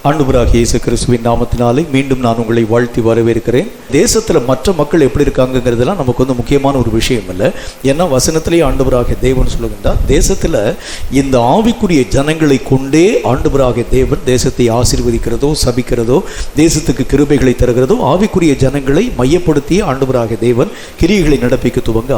ஆண்டவராகிய இயேசு கிறிஸ்துவின் நாமத்தினாலே மீண்டும் நான் உங்களை வாழ்த்தி வரவேற்கிறேன். தேசத்தில் மற்ற மக்கள் எப்படி இருக்காங்கிறதுலாம் நமக்கு வந்து முக்கியமான ஒரு விஷயம் இல்லை. ஏன்னா வசனத்திலேயே ஆண்டவராகிய தேவன் சொல்லுகின்றார், தேசத்தில் இந்த ஆவிக்குரிய ஜனங்களை கொண்டே ஆண்டவராகிய தேவன் தேசத்தை ஆசீர்வதிக்கிறதோ சபிக்கிறதோ தேசத்துக்கு கிருபைகளை தருகிறதோ ஆவிக்குரிய ஜனங்களை மையப்படுத்திய ஆண்டவராகிய தேவன் கிரியைகளை நடப்பிக்க துவங்க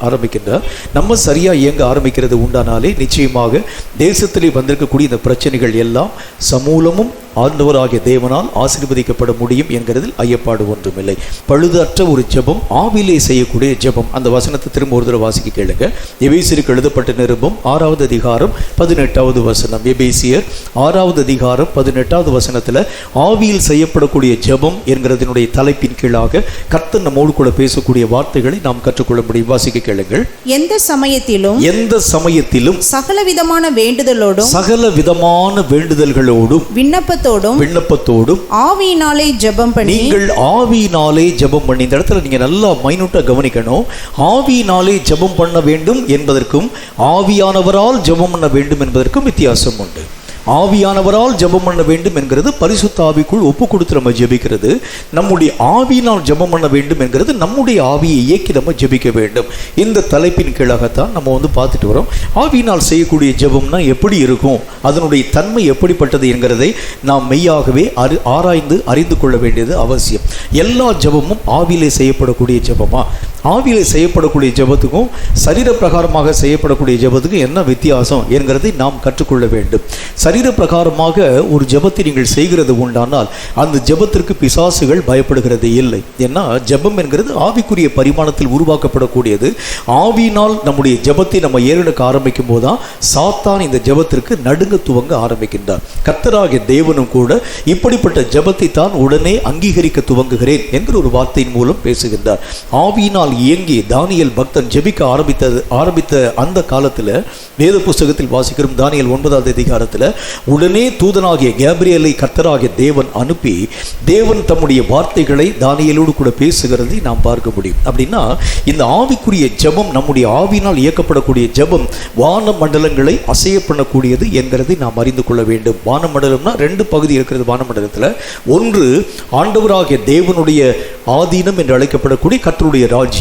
ஆரம்பிக்கின்றார். நம்ம சரியாக இயங்க ஆரம்பிக்கிறது உண்டானாலே நிச்சயமாக தேசத்திலே வந்திருக்கக்கூடிய இந்த பிரச்சனைகள் எல்லாம் சமூலமும் ஆண்டவராகிய தேவனால் ஆசீர்வதிக்கப்பட முடியும் என்கிறதில் ஐயப்பாடு ஒன்றுமில்லை. பழுதற்ற ஒரு ஜெபம், ஆவிலே செய்யக்கூடிய ஜெபம். அந்த வசனத்தை திரும்ப ஒரு தடவை வாசிக்க கேளுங்க. எபேசியருக்கு எழுதப்பட்ட நிருபம் 6வது அதிகாரம் 18வது வசனம். எபேசியர் 6வது அதிகாரம் 18வது வசனத்தில் ஆவியில் செய்யப்படக்கூடிய ஜெபம் என்கிறதனுடைய தலைப்பின் கீழாக கர்த்தர் நம்மோடு கூட பேசக்கூடிய வார்த்தைகளை நாம் கற்றுக்கொள்ள முடியும். வாசிக்க கேளுங்கள். எந்த சமயத்திலும் சகலவிதமான வேண்டுதல்களோடும் விண்ணப்பத்தோடும் ஆவியினாலே ஜெபம் பண்ணி, நீங்கள் ஆவியினாலே ஜெபம் பண்ணி. இந்த இடத்துல நீங்க நல்லா மைனூட்டா கவனிக்கணும். ஆவியினாலே ஜெபம் பண்ண வேண்டும் என்பதற்கும் ஆவியானவரால் ஜெபம் பண்ண வேண்டும் என்பதற்கும் வித்தியாசம் உண்டு. ஆவியானவரால் ஜெபம் பண்ண வேண்டும் என்கிறது பரிசுத்த ஆவிக்குள் ஒப்பு கொடுத்து நம்ம ஜெபிக்கிறது. நம்முடைய ஆவியினால் ஜெபம் பண்ண வேண்டும் என்கிறது நம்முடைய ஆவியை இயக்கி நம்ம ஜெபிக்க வேண்டும். இந்த தலைப்பின் கீழாகத்தான் நம்ம வந்து பார்த்துட்டு வரோம். ஆவியினால் செய்யக்கூடிய ஜெபம்னா எப்படி இருக்கும், அதனுடைய தன்மை எப்படிப்பட்டது என்கிறதை நாம் மெய்யாகவே ஆராய்ந்து அறிந்து கொள்ள வேண்டியது அவசியம். எல்லா ஜெபமும் ஆவியிலே செய்யப்படக்கூடிய ஜெபமா? ஆவியிலே செய்யப்படக்கூடிய ஜெபத்துக்கும் சரீர பிரகாரமாக செய்யப்படக்கூடிய ஜெபத்துக்கும் என்ன வித்தியாசம் என்கிறதை நாம் கற்றுக்கொள்ள வேண்டும். சரீர பிரகாரமாக ஒரு ஜெபத்தை நீங்கள் செய்கிறது உண்டானால் அந்த ஜெபத்திற்கு பிசாசுகள் பயப்படுகிறது இல்லை. ஏன்னா ஜெபம் என்கிறது ஆவிக்குரிய பரிமாணத்தில் உருவாக்கப்படக்கூடியது. ஆவியினால் நம்முடைய ஜெபத்தை நம்ம ஏறெடுக்க ஆரம்பிக்கும் போதுதான் சாத்தான் இந்த ஜெபத்திற்கு நடுங்க துவங்க ஆரம்பிக்கின்றார். கர்த்தராகிய தேவனும் கூட இப்படிப்பட்ட ஜெபத்தை தான் உடனே அங்கீகரிக்க துவங்குகிறேன் என்கிற ஒரு வார்த்தையின் மூலம் பேசுகின்றார். ஆவியினால் இயங்கி தானியேல் பக்தன் ஜெபிக்க ஆரம்பித்த அந்த காலத்தில் வேத புஸ்தகத்தில் வாசிக்கிறோம். தானியேல் 9வது அதிகாரத்தில் உடனே தூதனாகிய கேப்ரியலை கர்த்தராகிய தேவன் அனுப்பி தேவன் தம்முடைய வார்த்தைகளை தானியேலோடு கூட பேசுகிறதை நாம் பார்க்க முடியும். அப்படின்னா இந்த ஆவிக்குரிய ஜெபம், நம்முடைய ஆவியினால் இயக்கப்படக்கூடிய ஜெபம் வான மண்டலங்களை அசைய பண்ணக்கூடியது என்கிறதை நாம் அறிந்து கொள்ள வேண்டும். வான மண்டலம்னா 2 பகுதி இருக்கிறது. வான மண்டலத்தில் ஒன்று ஆண்டவராகிய தேவனுடைய ஆதீனம் என்று அழைக்கப்படக்கூடிய கர்த்தருடைய ராஜ்யம்,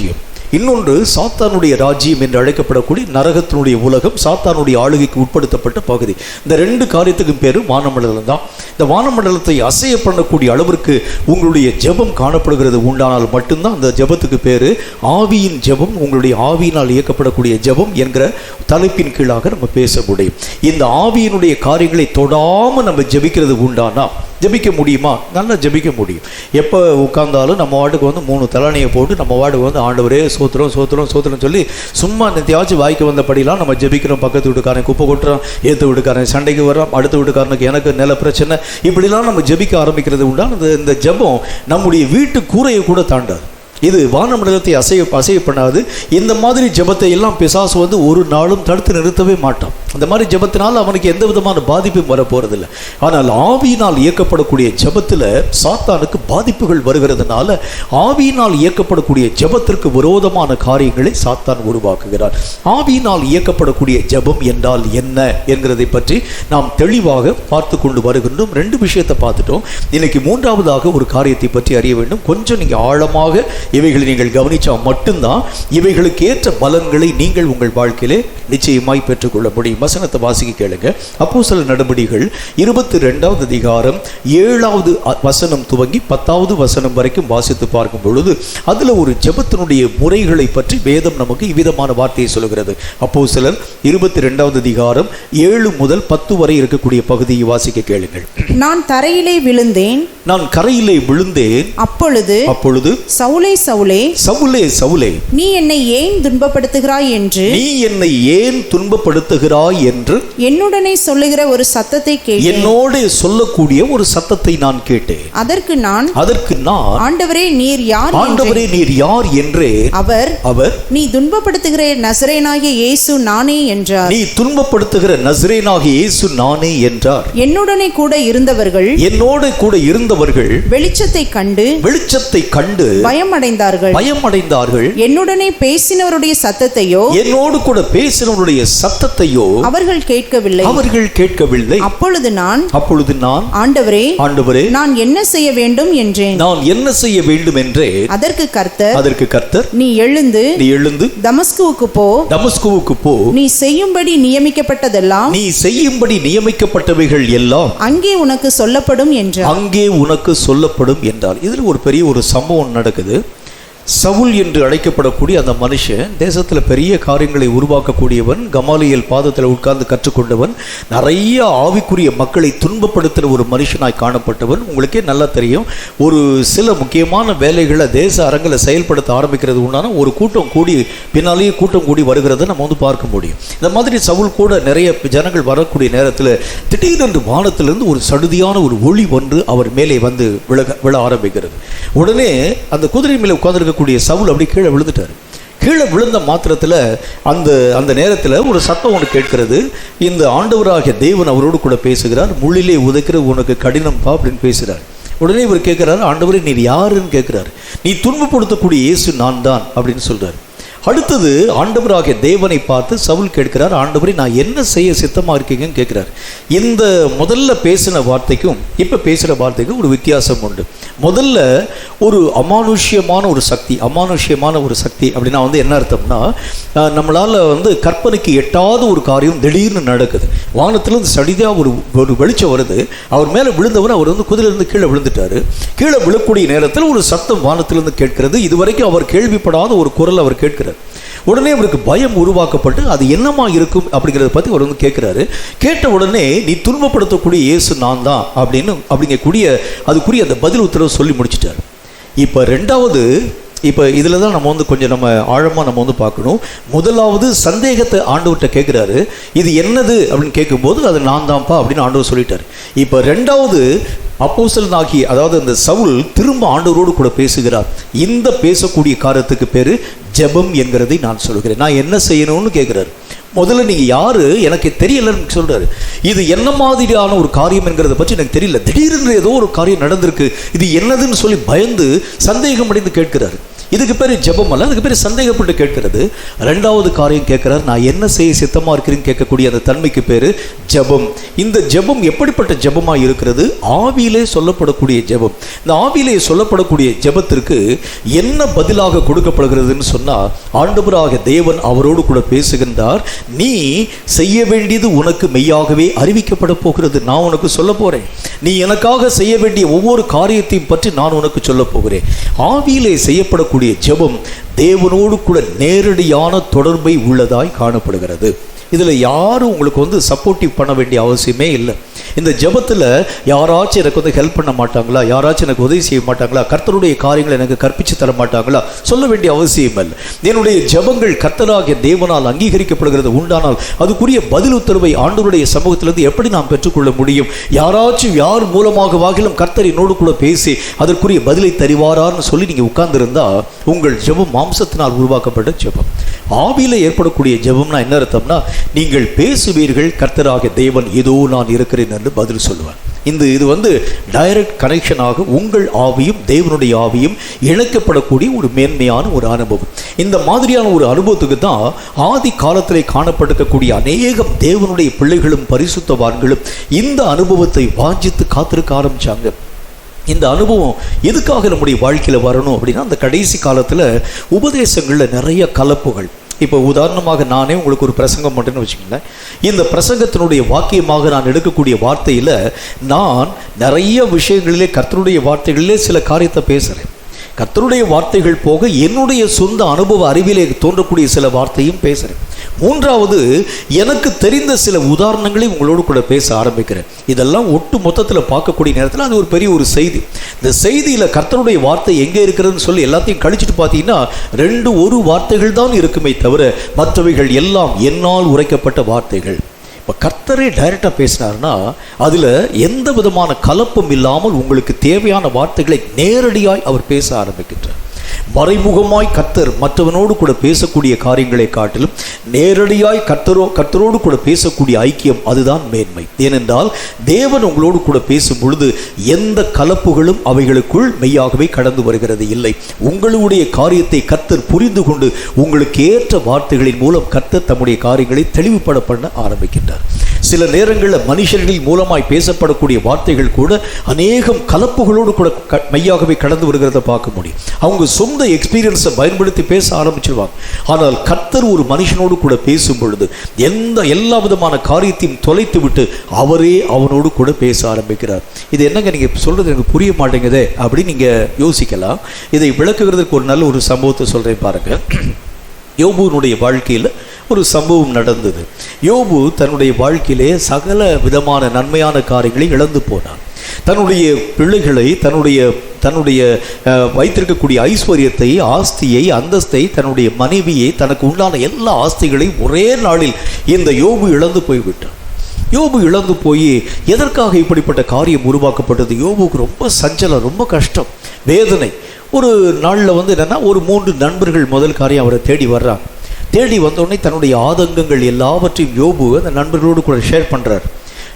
இன்னொன்று சாத்தானுடைய ராஜ்யம் என்று அழைக்கப்படக்கூடிய நரகத்தினுடைய உலகம், சாத்தானுடைய ஆளுகைக்கு உட்படுத்தப்பட்ட பகுதி. இந்த 2 காரியத்துக்கும் பேரு வானமண்டலம் தான். இந்த வானமண்டலத்தை அசைய பண்ணக்கூடிய அளவிற்கு உங்களுடைய ஜெபம் காணப்படுகிறது உண்டானால் மட்டும்தான் அந்த ஜெபத்துக்கு பேரு ஆவியின் ஜெபம், உங்களுடைய ஆவியினால் இயக்கப்படக்கூடிய ஜெபம் என்கிற தலைப்பின் கீழாக நம்ம பேச முடியும். இந்த ஆவியினுடைய காரியங்களை தொடாமல் நம்ம ஜெபிக்கிறது உண்டானா ஜெபிக்க முடியுமா? நல்லா ஜெபிக்க முடியும். எப்போ உட்கார்ந்தாலும் நம்ம வாட்டுக்கு வந்து 3 தலனையை போட்டு நம்ம வாட்டுக்கு வந்து ஆண்டவரே சோத்திரம் சோத்திரம் சோத்திரம் சொல்லி சும்மா நித்தியாச்சும் வாய்க்கு வந்தபடிலாம் நம்ம ஜெபிக்கிறோம். பக்கத்து வீட்டுக்காரன் குப்பை கொட்டுறான், ஏற்று வீட்டுக்காரன் சண்டைக்கு வர்றான், அடுத்த வீட்டுக்காரனுக்கு எனக்கு நில பிரச்சனை, இப்படிலாம் நம்ம ஜெபிக்க ஆரம்பிக்கிறது உண்டா. இந்த ஜெபம் நம்முடைய வீட்டு கூரையை கூட தாண்டாது. இது வானமண்டலத்தை அசைய பண்ணாது. இந்த மாதிரி ஜெபத்தை எல்லாம் பிசாசு வந்து ஒரு நாளும் தடுத்து நிறுத்தவே மாட்டான். அந்த மாதிரி ஜெபத்தினால் அவனுக்கு எந்த விதமான பாதிப்பும் வரப்போறதில்லை. ஆனால் ஆவியினால் இயக்கப்படக்கூடிய ஜெபத்தில் சாத்தானுக்கு பாதிப்புகள் வருகிறதுனால ஆவியினால் இயக்கப்படக்கூடிய ஜெபத்திற்கு விரோதமான காரியங்களை சாத்தான் உருவாக்குகிறார். ஆவியினால் இயக்கப்படக்கூடிய ஜெபம் என்றால் என்ன என்கிறதை பற்றி நாம் தெளிவாக பார்த்து கொண்டு வருகின்றோம். 2 விஷயத்தை பார்த்துட்டோம். இன்னைக்கு 3வதாக ஒரு காரியத்தை பற்றி அறிய வேண்டும். கொஞ்சம் நீங்கள் ஆழமாக இவைகளை நீங்கள் கவனிச்சா மட்டும்தான் இவைகளுக்கு ஏற்ற பலன்களை நீங்கள் உங்கள் வாழ்க்கையிலே நிச்சயமாய் பெற்றுக்கொள்ள முடியும். வசனத்தை வாசிக்க கேளுங்க. அப்போஸ்தலர் நடபடிகள் 22வது அதிகாரம் 7வது வசனம் துவங்கி 10வது வசனம் வரைக்கும் வாசித்து பார்க்கும் பொழுது அதுல ஒரு ஜெபத்தினுடைய முறைகளை பற்றி வேதம் நமக்கு இவ்விதமான வார்த்தையை சொல்கிறது. அப்போஸ்தலர் 22வது அதிகாரம் 7 முதல் 10 வரை இருக்கக்கூடிய பகுதியை வாசிக்க கேளுங்கள். நான் கரையிலே விழுந்தேன். அப்பொழுது சவுலே சவுலே நீ என்னை ஏன் துன்பப்படுத்துகிறாய் என்று என்னுடனே சொல்லுகிற ஒரு சத்தத்தை கேட்டேன். என்னோடு சொல்லக்கூடிய ஒரு சத்தத்தை நான் கேட்டேன். அதற்கு நான் ஆண்டவரே நீர் யார் என்றே அவர் நீ துன்பப்படுத்துகிற நசரேயனாகிய இயேசு நானே என்றார். என்னுடனே கூட இருந்தவர்கள் வந்தவர்கள் வெளிச்சத்தை கண்டு பயமடைந்தார்கள். என்னுடனே பேசினவருடைய என்னோடு கூட பேசினவருடைய சத்தத்தையோ அவர்கள் கேட்கவில்லை. அப்பொழுது நான் ஆண்டவரே நான் என்ன செய்ய வேண்டும் என்றேன். அதற்கு கர்த்தர் நீ எழுந்து தமஸ்குவுக்கு போ. நீ செய்யும்படி நியமிக்கப்பட்டவைகள் எல்லாம் அங்கே உனக்கு சொல்லப்படும் என்றார். இதில் ஒரு பெரிய ஒரு சம்பவம் நடக்குது. சவுல் என்று அழைக்கப்படக்கூடிய அந்த மனுஷன் தேசத்தில் பெரிய காரியங்களை உருவாக்கக்கூடியவன், கமாலியல் பாதத்தில் உட்கார்ந்து கற்றுக்கொண்டவன், நிறைய ஆவிக்குரிய மக்களை துன்பப்படுத்துகிற ஒரு மனுஷனாய் காணப்பட்டவன். உங்களுக்கே நல்லா தெரியும், ஒரு சில முக்கியமான வேலைகளை தேச அரங்கில் செயல்படுத்த ஆரம்பிக்கிறது உண்டான ஒரு கூட்டம் கூடி வருகிறத நம்ம வந்து பார்க்க முடியும். இந்த மாதிரி சவுல் கூட நிறைய ஜனங்கள் வரக்கூடிய நேரத்தில் திடீரென்று வானத்திலிருந்து ஒரு சடுதியான ஒரு ஒளி ஒன்று அவர் மேலே வந்து விழ ஆரம்பிக்கிறது. உடனே அந்த குதிரை மேலே உட்கார்ந்து சவுல் அப்படி கீழே விழுந்துட்டார். கீழே விழுந்த மாத்திரத்தில் அந்த நேரத்தில் ஒரு சத்தம் ஒன்று கேட்கிறது. இந்த ஆண்டவராகிய தேவன் அவரோடு கூட பேசுகிறார். முள்ளிலே உதைக்கிற உனக்கு கடினம்பா அப்படின்னு பேசுகிறார். உடனே இவர் கேட்கிறார், ஆண்டவரே நீர் யாருன்னு கேட்கிறார். நீ துன்பப்படுத்தக்கூடிய இயேசு நான் தான் அப்படின்னு சொல்றார். அடுத்தது ஆண்டவராகிய தேவனை பார்த்து சவுல் கேட்கிறார், ஆண்டவரே நான் என்ன செய்ய சித்தமாக இருக்கீங்கன்னு கேட்கிறார். இந்த முதல்ல பேசின வார்த்தைக்கும் இப்போ பேசுகிற வார்த்தைக்கும் ஒரு வித்தியாசம் உண்டு. முதல்ல ஒரு அமானுஷ்யமான ஒரு சக்தி அப்படின்னா வந்து என்ன அர்த்தம்னா, நம்மளால் வந்து கற்பனைக்கு எட்டாத ஒரு காரியம் திடீர்னு நடக்குது. வானத்திலிருந்து சடிதாக ஒரு வெளிச்சம் வருது. அவர் மேலே விழுந்தவர் அவர் வந்து குதிரையிலிருந்து கீழே விழுந்துட்டார். கீழே விழக்கூடிய நேரத்தில் ஒரு சத்தம் வானத்திலிருந்து கேட்கிறது. இதுவரைக்கும் அவர் கேள்விப்படாத ஒரு குரல் அவர் கேட்கிறார். உடனே அவருக்கு பயம் உருவாக்கப்பட்டு அது என்னமா இருக்கும் அப்படிங்கிறத பற்றி அவர் வந்து கேட்குறாரு. கேட்ட உடனே நீ துன்பப்படுத்தக்கூடிய இயேசு நான் தான் அப்படிங்கக்கூடிய அதுக்குரிய அந்த பதில் உத்தரவு சொல்லி முடிச்சிட்டார். இப்போ இதில் தான் நம்ம வந்து கொஞ்சம் ஆழமாக நம்ம வந்து பார்க்கணும். முதலாவது சந்தேகத்தை ஆண்டவர்கிட்ட கேட்குறாரு, இது என்னது அப்படின்னு கேட்கும்போது அது நான் தான்ப்பா அப்படின்னு ஆண்டவர் சொல்லிட்டார். இப்போ ரெண்டாவது அப்போஸ்தலனாகி அதாவது அந்த சவுல் திரும்ப ஆண்டவரோடு கூட பேசுகிறார். இந்த பேசக்கூடிய காரியத்துக்கு பேர் ஜெபம் என்கிறதை நான் சொல்கிறேன். நான் என்ன செய்யணும்னு கேட்குறாரு. முதல்ல நீங்கள் யார் எனக்கு தெரியலன்னு சொல்கிறாரு. இது என்ன மாதிரியான ஒரு காரியம் என்கிறத பற்றி எனக்கு தெரியல, திடீரென்று ஏதோ ஒரு காரியம் நடந்திருக்கு, இது என்னதுன்னு சொல்லி பயந்து சந்தேகம் அடைந்து கேட்கிறாரு. இதுக்கு பேர் ஜெபம் அல்ல, அதுக்கு பேர் சந்தேகப்பட்டு கேட்கிறது. ரெண்டாவது காரியம் கேட்கிறார், நான் என்ன செய்ய சித்தமாக இருக்கிறேன்னு கேட்கக்கூடிய அந்த தன்மைக்கு பேர் ஜெபம். இந்த ஜெபம் எப்படிப்பட்ட ஜெபமாக இருக்கிறது? ஆவியிலே சொல்லப்படக்கூடிய ஜெபம். இந்த ஆவியிலே சொல்லப்படக்கூடிய ஜெபத்திற்கு என்ன பதிலாக கொடுக்கப்படுகிறதுன்னு சொன்னால், ஆண்டவராக தேவன் அவரோடு கூட பேசுகின்றார். நீ செய்ய வேண்டியது உனக்கு மெய்யாகவே அறிவிக்கப்பட போகிறது. நான் உனக்கு சொல்ல போகிறேன். நீ எனக்காக செய்ய வேண்டிய ஒவ்வொரு காரியத்தையும் பற்றி நான் உனக்கு சொல்ல போகிறேன். ஆவியிலே செய்யப்படக்கூடிய ஜெபம் தேவனோடு கூட நேரடியான தொடர்பை உள்ளதாய் காணப்படுகிறது. இதில் யாரும் உங்களுக்கு வந்து சப்போர்ட்டிவ் பண்ண வேண்டிய அவசியமே இல்லை. இந்த ஜெபத்தில் யாராச்சும் எனக்கு வந்து ஹெல்ப் பண்ண மாட்டாங்களா, யாராச்சும் எனக்கு உதவி செய்ய மாட்டாங்களா, கர்த்தருடைய காரியங்களை எனக்கு கற்பித்து தர மாட்டாங்களா, சொல்ல வேண்டிய அவசியம் இல்லை. என்னுடைய ஜெபங்கள் கர்த்தராகிய தேவனால் அங்கீகரிக்கப்படுகிறது உண்டானால் அதுக்குரிய பதில் உத்தரவை ஆண்டவருடைய சமூகத்திலிருந்து எப்படி நாம் பெற்றுக்கொள்ள முடியும்? யாராச்சும் யார் மூலமாக வாகிலும் கர்த்தர் என்னோடு கூட பேசி அதற்குரிய பதிலை தருவாரான்னு சொல்லி நீங்கள் உட்கார்ந்துருந்தா உங்கள் ஜெபம் மாம்சத்தினால் உருவாக்கப்பட்ட ஜெபம். ஆவியில் ஏற்படக்கூடிய ஜெபம்னா என்ன அர்த்தம்னா, நீங்கள் பேசுவீர்கள், கர்த்தராகிய தேவன் ஏதோ நான் இருக்கிறேன் என்று பதில் சொல்லுவார். இது வந்து டைரக்ட் கனெக்ஷனாக உங்கள் ஆவியும் தேவனுடைய ஆவியும் இணைக்கப்படக்கூடிய ஒரு மேன்மையான ஒரு அனுபவம். இந்த மாதிரியான ஒரு அனுபவத்துக்கு தான் ஆதி காலத்திலே காணப்பட்டிருக்கக்கூடிய அநேகம் தேவனுடைய பிள்ளைகளும் பரிசுத்தவான்களும் இந்த அனுபவத்தை வாஞ்சித்து காத்திருக்க ஆரம்பித்தாங்க. இந்த அனுபவம் எதுக்காக நம்முடைய வாழ்க்கையில் வரணும் அப்படின்னா, அந்த கடைசி காலத்தில் உபதேசங்களில் நிறைய கலப்புகள். இப்போ உதாரணமாக நானே உங்களுக்கு ஒரு பிரசங்கம் மட்டும்னு வச்சுக்கோங்களேன். இந்த பிரசங்கத்தினுடைய வாக்கியமாக நான் எடுக்கக்கூடிய வார்த்தையில் நான் நிறைய விஷயங்களிலே கர்த்தருடைய வார்த்தைகளிலே சில காரியத்தை பேசுகிறேன். கர்த்தருடைய வார்த்தைகள் போக என்னுடைய சொந்த அனுபவ அறிவிலே தோன்றக்கூடிய சில வார்த்தையும் பேசுகிறேன். மூன்றாவது, எனக்கு தெரிந்த சில உதாரணங்களை உங்களோடு கூட பேச ஆரம்பிக்கிறேன். இதெல்லாம் ஒட்டு மொத்தத்தில் பார்க்கக்கூடிய நேரத்தில் அது ஒரு பெரிய ஒரு செய்தி. இந்த செய்தியில் கர்த்தருடைய வார்த்தை எங்கே இருக்கிறதுன்னு சொல்லி எல்லாத்தையும் கழிச்சிட்டு பார்த்தீங்கன்னா ஒரு வார்த்தைகள் தான் இருக்குமே தவிர மற்றவைகள் எல்லாம் என்னால் உரைக்கப்பட்ட வார்த்தைகள். இப்போ கர்த்தரே டைரெக்டாக பேசினார்னா அதில் எந்த விதமான கலப்பும் இல்லாமல் உங்களுக்கு தேவையான வார்த்தைகளை நேரடியாய் அவர் பேச ஆரம்பிக்கின்றார். மறைமுகமாய் கர்த்தர் மற்றவனோடு கூட பேசக்கூடிய காரியங்களை காட்டிலும் நேரடியாய் கர்த்தரோடு கூட பேசக்கூடிய ஐக்கியம் அதுதான் மேன்மை. ஏனென்றால் தேவன் உங்களோடு கூட பேசும் பொழுது எந்த கலப்புகளும் அவைகளுக்குள் மெய்யாகவே கடந்து வருகிறது இல்லை. உங்களுடைய காரியத்தை கர்த்தர் புரிந்து கொண்டு உங்களுக்கு ஏற்ற வார்த்தைகளின் மூலம் கர்த்தர் தம்முடைய காரியங்களை தெளிவுபட பண்ண ஆரம்பிக்கின்றார். சில நேரங்களில் மனுஷர்களின் மூலமாய் பேசப்படக்கூடிய வார்த்தைகள் கூட அநேகம் கலப்புகளோடு கூட மெய்யாகவே கடந்து வருகிறத பார்க்க முடியும். அவங்க சொந்த எக்ஸ்பீரியன்ஸை பயன்படுத்தி பேச ஆரம்பிச்சிருவாங்க. ஆனால் கர்த்தர் ஒரு மனுஷனோடு கூட பேசும் பொழுது எல்லா விதமான காரியத்தையும் தொலைத்து விட்டு அவரே அவனோடு கூட பேச ஆரம்பிக்கிறார். இது என்னங்க நீங்கள் சொல்கிறது எனக்கு புரிய மாட்டேங்குதே அப்படின்னு நீங்கள் யோசிக்கலாம். இதை விளக்குகிறதுக்கு ஒரு நல்ல ஒரு சம்பவத்தை சொல்கிறேன் பாருங்கள். யோபுனுடைய வாழ்க்கையில் ஒரு சம்பவம் நடந்தது. யோபு தன்னுடைய வாழ்க்கையிலே சகல விதமான நன்மையான காரியங்களை இழந்து போனார். தன்னுடைய பிள்ளைகளை, தன்னுடைய வைத்திருக்கக்கூடிய ஐஸ்வர்யத்தை, ஆஸ்தியை, அந்தஸ்தை, தன்னுடைய மனைவியை, தனக்கு உண்டான எல்லா ஆஸ்திகளையும் ஒரே நாளில் இந்த யோபு இழந்து போய்விட்டார். யோபு இழந்து போய் எதற்காக இப்படிப்பட்ட காரியம் உருவாக்கப்பட்டது? யோபுக்கு ரொம்ப சஞ்சலம், ரொம்ப கஷ்டம், வேதனை. ஒரு நாளில் என்னென்னா ஒரு 3 நண்பர்கள் முதல் காரியம் அவரை தேடி வர்றாங்க. தேடி வந்தோடனே தன்னுடைய ஆதங்கங்கள் எல்லாவற்றையும் யோபு அந்த நண்பர்களோடு கூட ஷேர் பண்ணுறார்.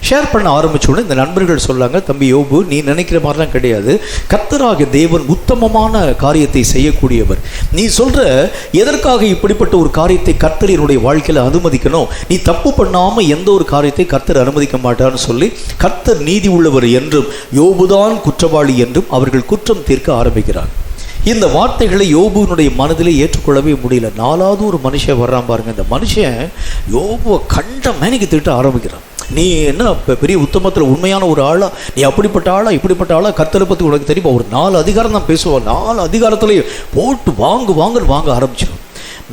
ஷேர் பண்ண ஆரம்பிச்சோடனே இந்த நண்பர்கள் சொல்லாங்க, தம்பி யோபு, நீ நினைக்கிற மாதிரிலாம் கிடையாது. கர்த்தராகிய தேவன் உத்தமமான காரியத்தை செய்யக்கூடியவர். நீ சொல்கிற எதற்காக இப்படிப்பட்ட ஒரு காரியத்தை கர்த்தர் என்னுடைய வாழ்க்கையில் அனுமதிக்கணும்? நீ தப்பு பண்ணாமல் எந்த ஒரு காரியத்தை கர்த்தர் அனுமதிக்க மாட்டான்னு சொல்லி கர்த்தர் நீதி உள்ளவர் என்றும் யோபுதான் குற்றவாளி என்றும் அவர்கள் குற்றம் தீர்க்க ஆரம்பிக்கிறார். இந்த வார்த்தைகளை யோபுனுடைய மனதிலே ஏற்றுக்கொள்ளவே முடியல. 4வது ஒரு மனுஷன் வர்றான் பாருங்க. இந்த மனுஷன் யோபுவை கண்ட மேனிக்கு திட்ட ஆரம்பிக்கிறான். நீ என்ன பெரிய உத்தமத்தில் உண்மையான ஒரு ஆளா? நீ அப்படிப்பட்ட ஆளா, இப்படிப்பட்ட ஆளா? கர்த்தரை பற்றி உனக்கு தெரியுமா? ஒரு 4 அதிகாரம் தான் பேசுவான். 4 அதிகாரத்திலேயே போட்டு வாங்க ஆரம்பிச்சிடும்.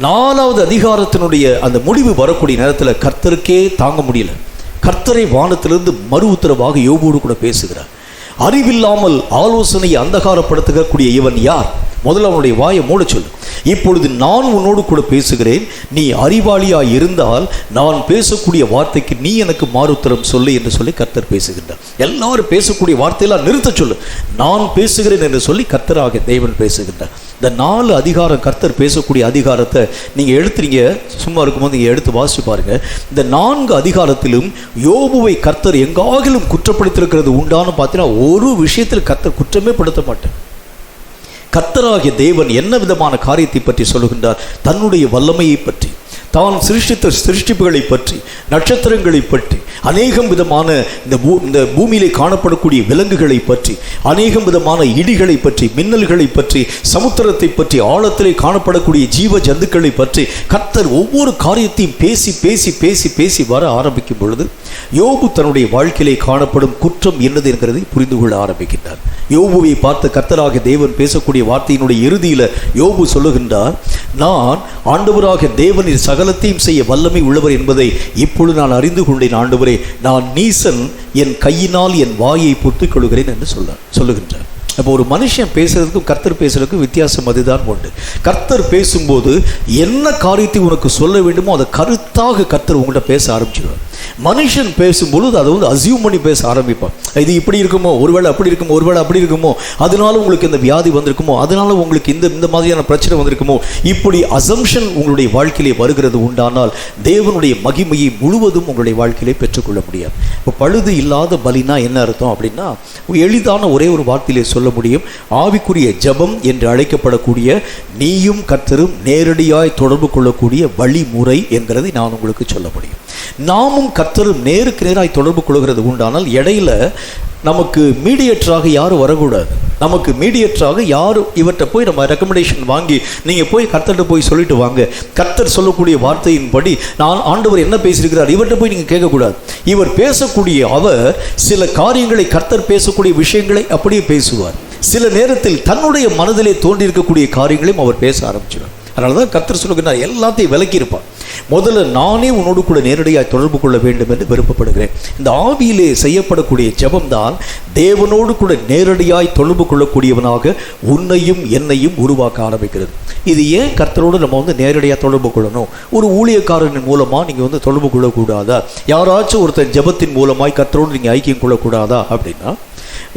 4வது அதிகாரத்தினுடைய அந்த முடிவு வரக்கூடிய நேரத்தில் கர்த்தருக்கே தாங்க முடியல. கர்த்தரை வானத்திலிருந்து மறு உத்தரவாக யோபோடு கூட பேசுகிறார். அறிவில்லாமல் ஆலோசனையை அந்தகாரப்படுத்தக்கூடிய இவன் யார்? முதல்ல அவனுடைய வாயை மூட சொல்லு. இப்பொழுது நான் உன்னோடு கூட பேசுகிறேன். நீ அறிவாளியாய் இருந்தால் நான் பேசக்கூடிய வார்த்தைக்கு நீ எனக்கு மாறுத்தரம் சொல்லு என்று சொல்லி கர்த்தர் பேசுகின்றார். எல்லாரும் பேசக்கூடிய வார்த்தையெல்லாம் நிறுத்த சொல்லு, நான் பேசுகிறேன் என்று சொல்லி கர்த்தராக தேவன் பேசுகின்றார். இந்த 4 அதிகாரம் கர்த்தர் பேசக்கூடிய அதிகாரத்தை நீங்கள் எடுத்துறீங்க, சும்மா இருக்கும்போது நீங்கள் எடுத்து வாசிச்சு பாருங்க. இந்த 4 அதிகாரத்திலும் யோபுவை கர்த்தர் எங்காகிலும் குற்றப்படுத்திருக்கிறது உண்டான்னு பார்த்தீங்கன்னா ஒரு விஷயத்தில் கர்த்தர் குற்றமே படுத்த மாட்டேன். கர்த்தராகிய தேவன் என்ன விதமான காரியத்தை பற்றி சொல்லுகின்றார்? தன்னுடைய வல்லமையை பற்றி, தான் சிருஷ்டித்த சிருஷ்டிப்புகளை பற்றி, நட்சத்திரங்களை பற்றி, அநேகம் விதமான இந்த பூமியிலே காணப்படக்கூடிய விலங்குகளை பற்றி, அநேகம் விதமான இடிகளை பற்றி, மின்னல்களை பற்றி, சமுத்திரத்தை பற்றி, ஆழத்திலே காணப்படக்கூடிய ஜீவ ஜந்துக்களை பற்றி கர்த்தர் ஒவ்வொரு காரியத்தையும் பேசி பேசி பேசி பேசி வர ஆரம்பிக்கும் பொழுது யோபு தன்னுடைய வாழ்க்கையிலே காணப்படும் குற்றம் என்னது என்கிறதை புரிந்து கொள்ள ஆரம்பிக்கின்றார். யோபுவை பார்த்து கர்த்தராகிய தேவன் பேசக்கூடிய வார்த்தையினுடைய இறுதியில் யோபு சொல்லுகின்றார், நான் ஆண்டவராகிய தேவனின் சகலத்தையும் செய்ய வல்லமை உள்ளவர் என்பதை இப்பொழுது நான் அறிந்து கொண்டேன். ஆண்டவரே, நான் நீசன், என் கையினால் என் வாயை பொத்துக் கொள்கிறேன் என்று சொல்லுகின்றார். அப்போ ஒரு மனுஷன் பேசுறதுக்கும் கர்த்தர் பேசுறதுக்கும் வித்தியாசம் அதுதான் உண்டு. கர்த்தர் பேசும்போது என்ன காரியத்தை உனக்கு சொல்ல வேண்டுமோ அதை கருத்தாக கர்த்தர் உங்கள்கிட்ட பேச ஆரம்பிச்சிடுவார். மனுஷன் பேசும்பொழுது அதை அசியூம் பண்ணி பேச ஆரம்பிப்பான். இது இப்படி இருக்குமோ, ஒருவேளை அப்படி இருக்குமோ, ஒருவேளை அப்படி இருக்குமோ, அதனால உங்களுக்கு இந்த வியாதி வந்திருக்குமோ, அதனால உங்களுக்கு இந்த மாதிரியான பிரச்சனை வந்திருக்குமோ, இப்படி அசம்ஷன் உங்களுடைய வாழ்க்கையிலே வருகிறது உண்டானால் தேவனுடைய மகிமையை முழுவதும் உங்களுடைய வாழ்க்கையிலே பெற்றுக்கொள்ள முடியாது. இப்போ பழுது இல்லாத பலினா என்ன அர்த்தம் அப்படின்னா, எளிதான ஒரே ஒரு வார்த்தையிலே சொல்ல முடியும். ஆவிக்குரிய ஜெபம் என்று அழைக்கப்படக்கூடிய நீயும் கர்த்தரும் நேரடியாய் தொடர்பு கொள்ளக்கூடிய வழிமுறை என்கிறதை நான் உங்களுக்கு சொல்ல முடியும். நாமும் கர்த்தரும் நேருக்கு நேராய் தொடர்பு கொள்கிறது உண்டானால் இடையில நமக்கு மீடியேட்டராக யாரும் வரக்கூடாது. நமக்கு மீடியேட்டராக யாரும் இவர்கிட்ட போய் நம்ம ரெக்கமெண்டேஷன் வாங்கி நீங்கள் போய் கர்த்தர்கிட்ட போய் சொல்லிட்டு வாங்க, கர்த்தர் சொல்லக்கூடிய வார்த்தையின்படி நான் ஆண்டவர் என்ன பேசியிருக்கிறார் இவர்கிட்ட போய் நீங்கள் கேட்கக்கூடாது. இவர் பேசக்கூடிய அவர் சில காரியங்களை, கர்த்தர் பேசக்கூடிய விஷயங்களை அப்படியே பேசுவார். சில நேரத்தில் தன்னுடைய மனதிலே தோன்றியிருக்கக்கூடிய காரியங்களையும் அவர் பேச ஆரம்பிச்சிடுவார். அதனால தான் கர்த்தர் சொல்லுகிறார், எல்லாத்தையும் விலக்கியிருப்பார். முதல்ல நானே உன்னோடு கூட நேரடியாக தொடர்பு கொள்ள வேண்டும் என்று விருப்பப்படுகிறேன். இந்த ஆவியிலே செய்யப்படக்கூடிய ஜெபம்தான் தேவனோடு கூட நேரடியாய் தொடர்பு கொள்ளக்கூடியவனாக உன்னையும் என்னையும் உருவாக்க ஆரம்பிக்கிறது. இது ஏன் கர்த்தரோடு நம்ம நேரடியாக தொடர்பு கொள்ளணும்? ஒரு ஊழியக்காரனின் மூலமாக நீங்கள் தொடர்பு கொள்ளக்கூடாதா? யாராச்சும் ஒருத்தர் ஜெபத்தின் மூலமாய் கர்த்தரோடு நீங்கள் ஐக்கியம் கொள்ளக்கூடாதா அப்படின்னா,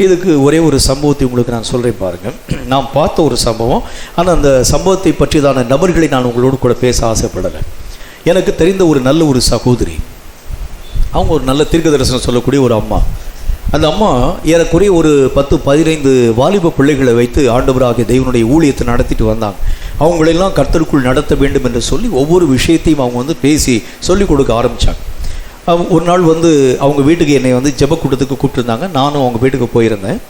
இதுக்கு ஒரே ஒரு சம்பவத்தை உங்களுக்கு நான் சொல்கிறேன் பாருங்கள். நான் பார்த்த ஒரு சம்பவம், ஆனால் அந்த சம்பவத்தை பற்றியதான நபர்களை நான் உங்களோடு கூட பேச ஆசைப்படலை. எனக்கு தெரிந்த ஒரு நல்ல ஒரு சகோதரி, அவங்க ஒரு நல்ல தீர்க்க தரிசனம் சொல்லக்கூடிய ஒரு அம்மா. அந்த அம்மா ஏறக்குறைய ஒரு 10-15 வாலிப பிள்ளைகளை வைத்து ஆண்டவராகிய தேவனுடைய ஊழியத்தை நடத்திட்டு வந்தாங்க. அவங்களெல்லாம் கர்த்தருக்குள் நடத்த வேண்டும் என்று சொல்லி ஒவ்வொரு விஷயத்தையும் அவங்க பேசி சொல்லிக் கொடுக்க ஆரம்பித்தாங்க. ஒரு நாள் அவங்க வீட்டுக்கு என்னை ஜெபக்கூட்டத்துக்கு கூப்பிட்டுருந்தாங்க. நானும் அவங்க வீட்டுக்கு போயிருந்தேன்.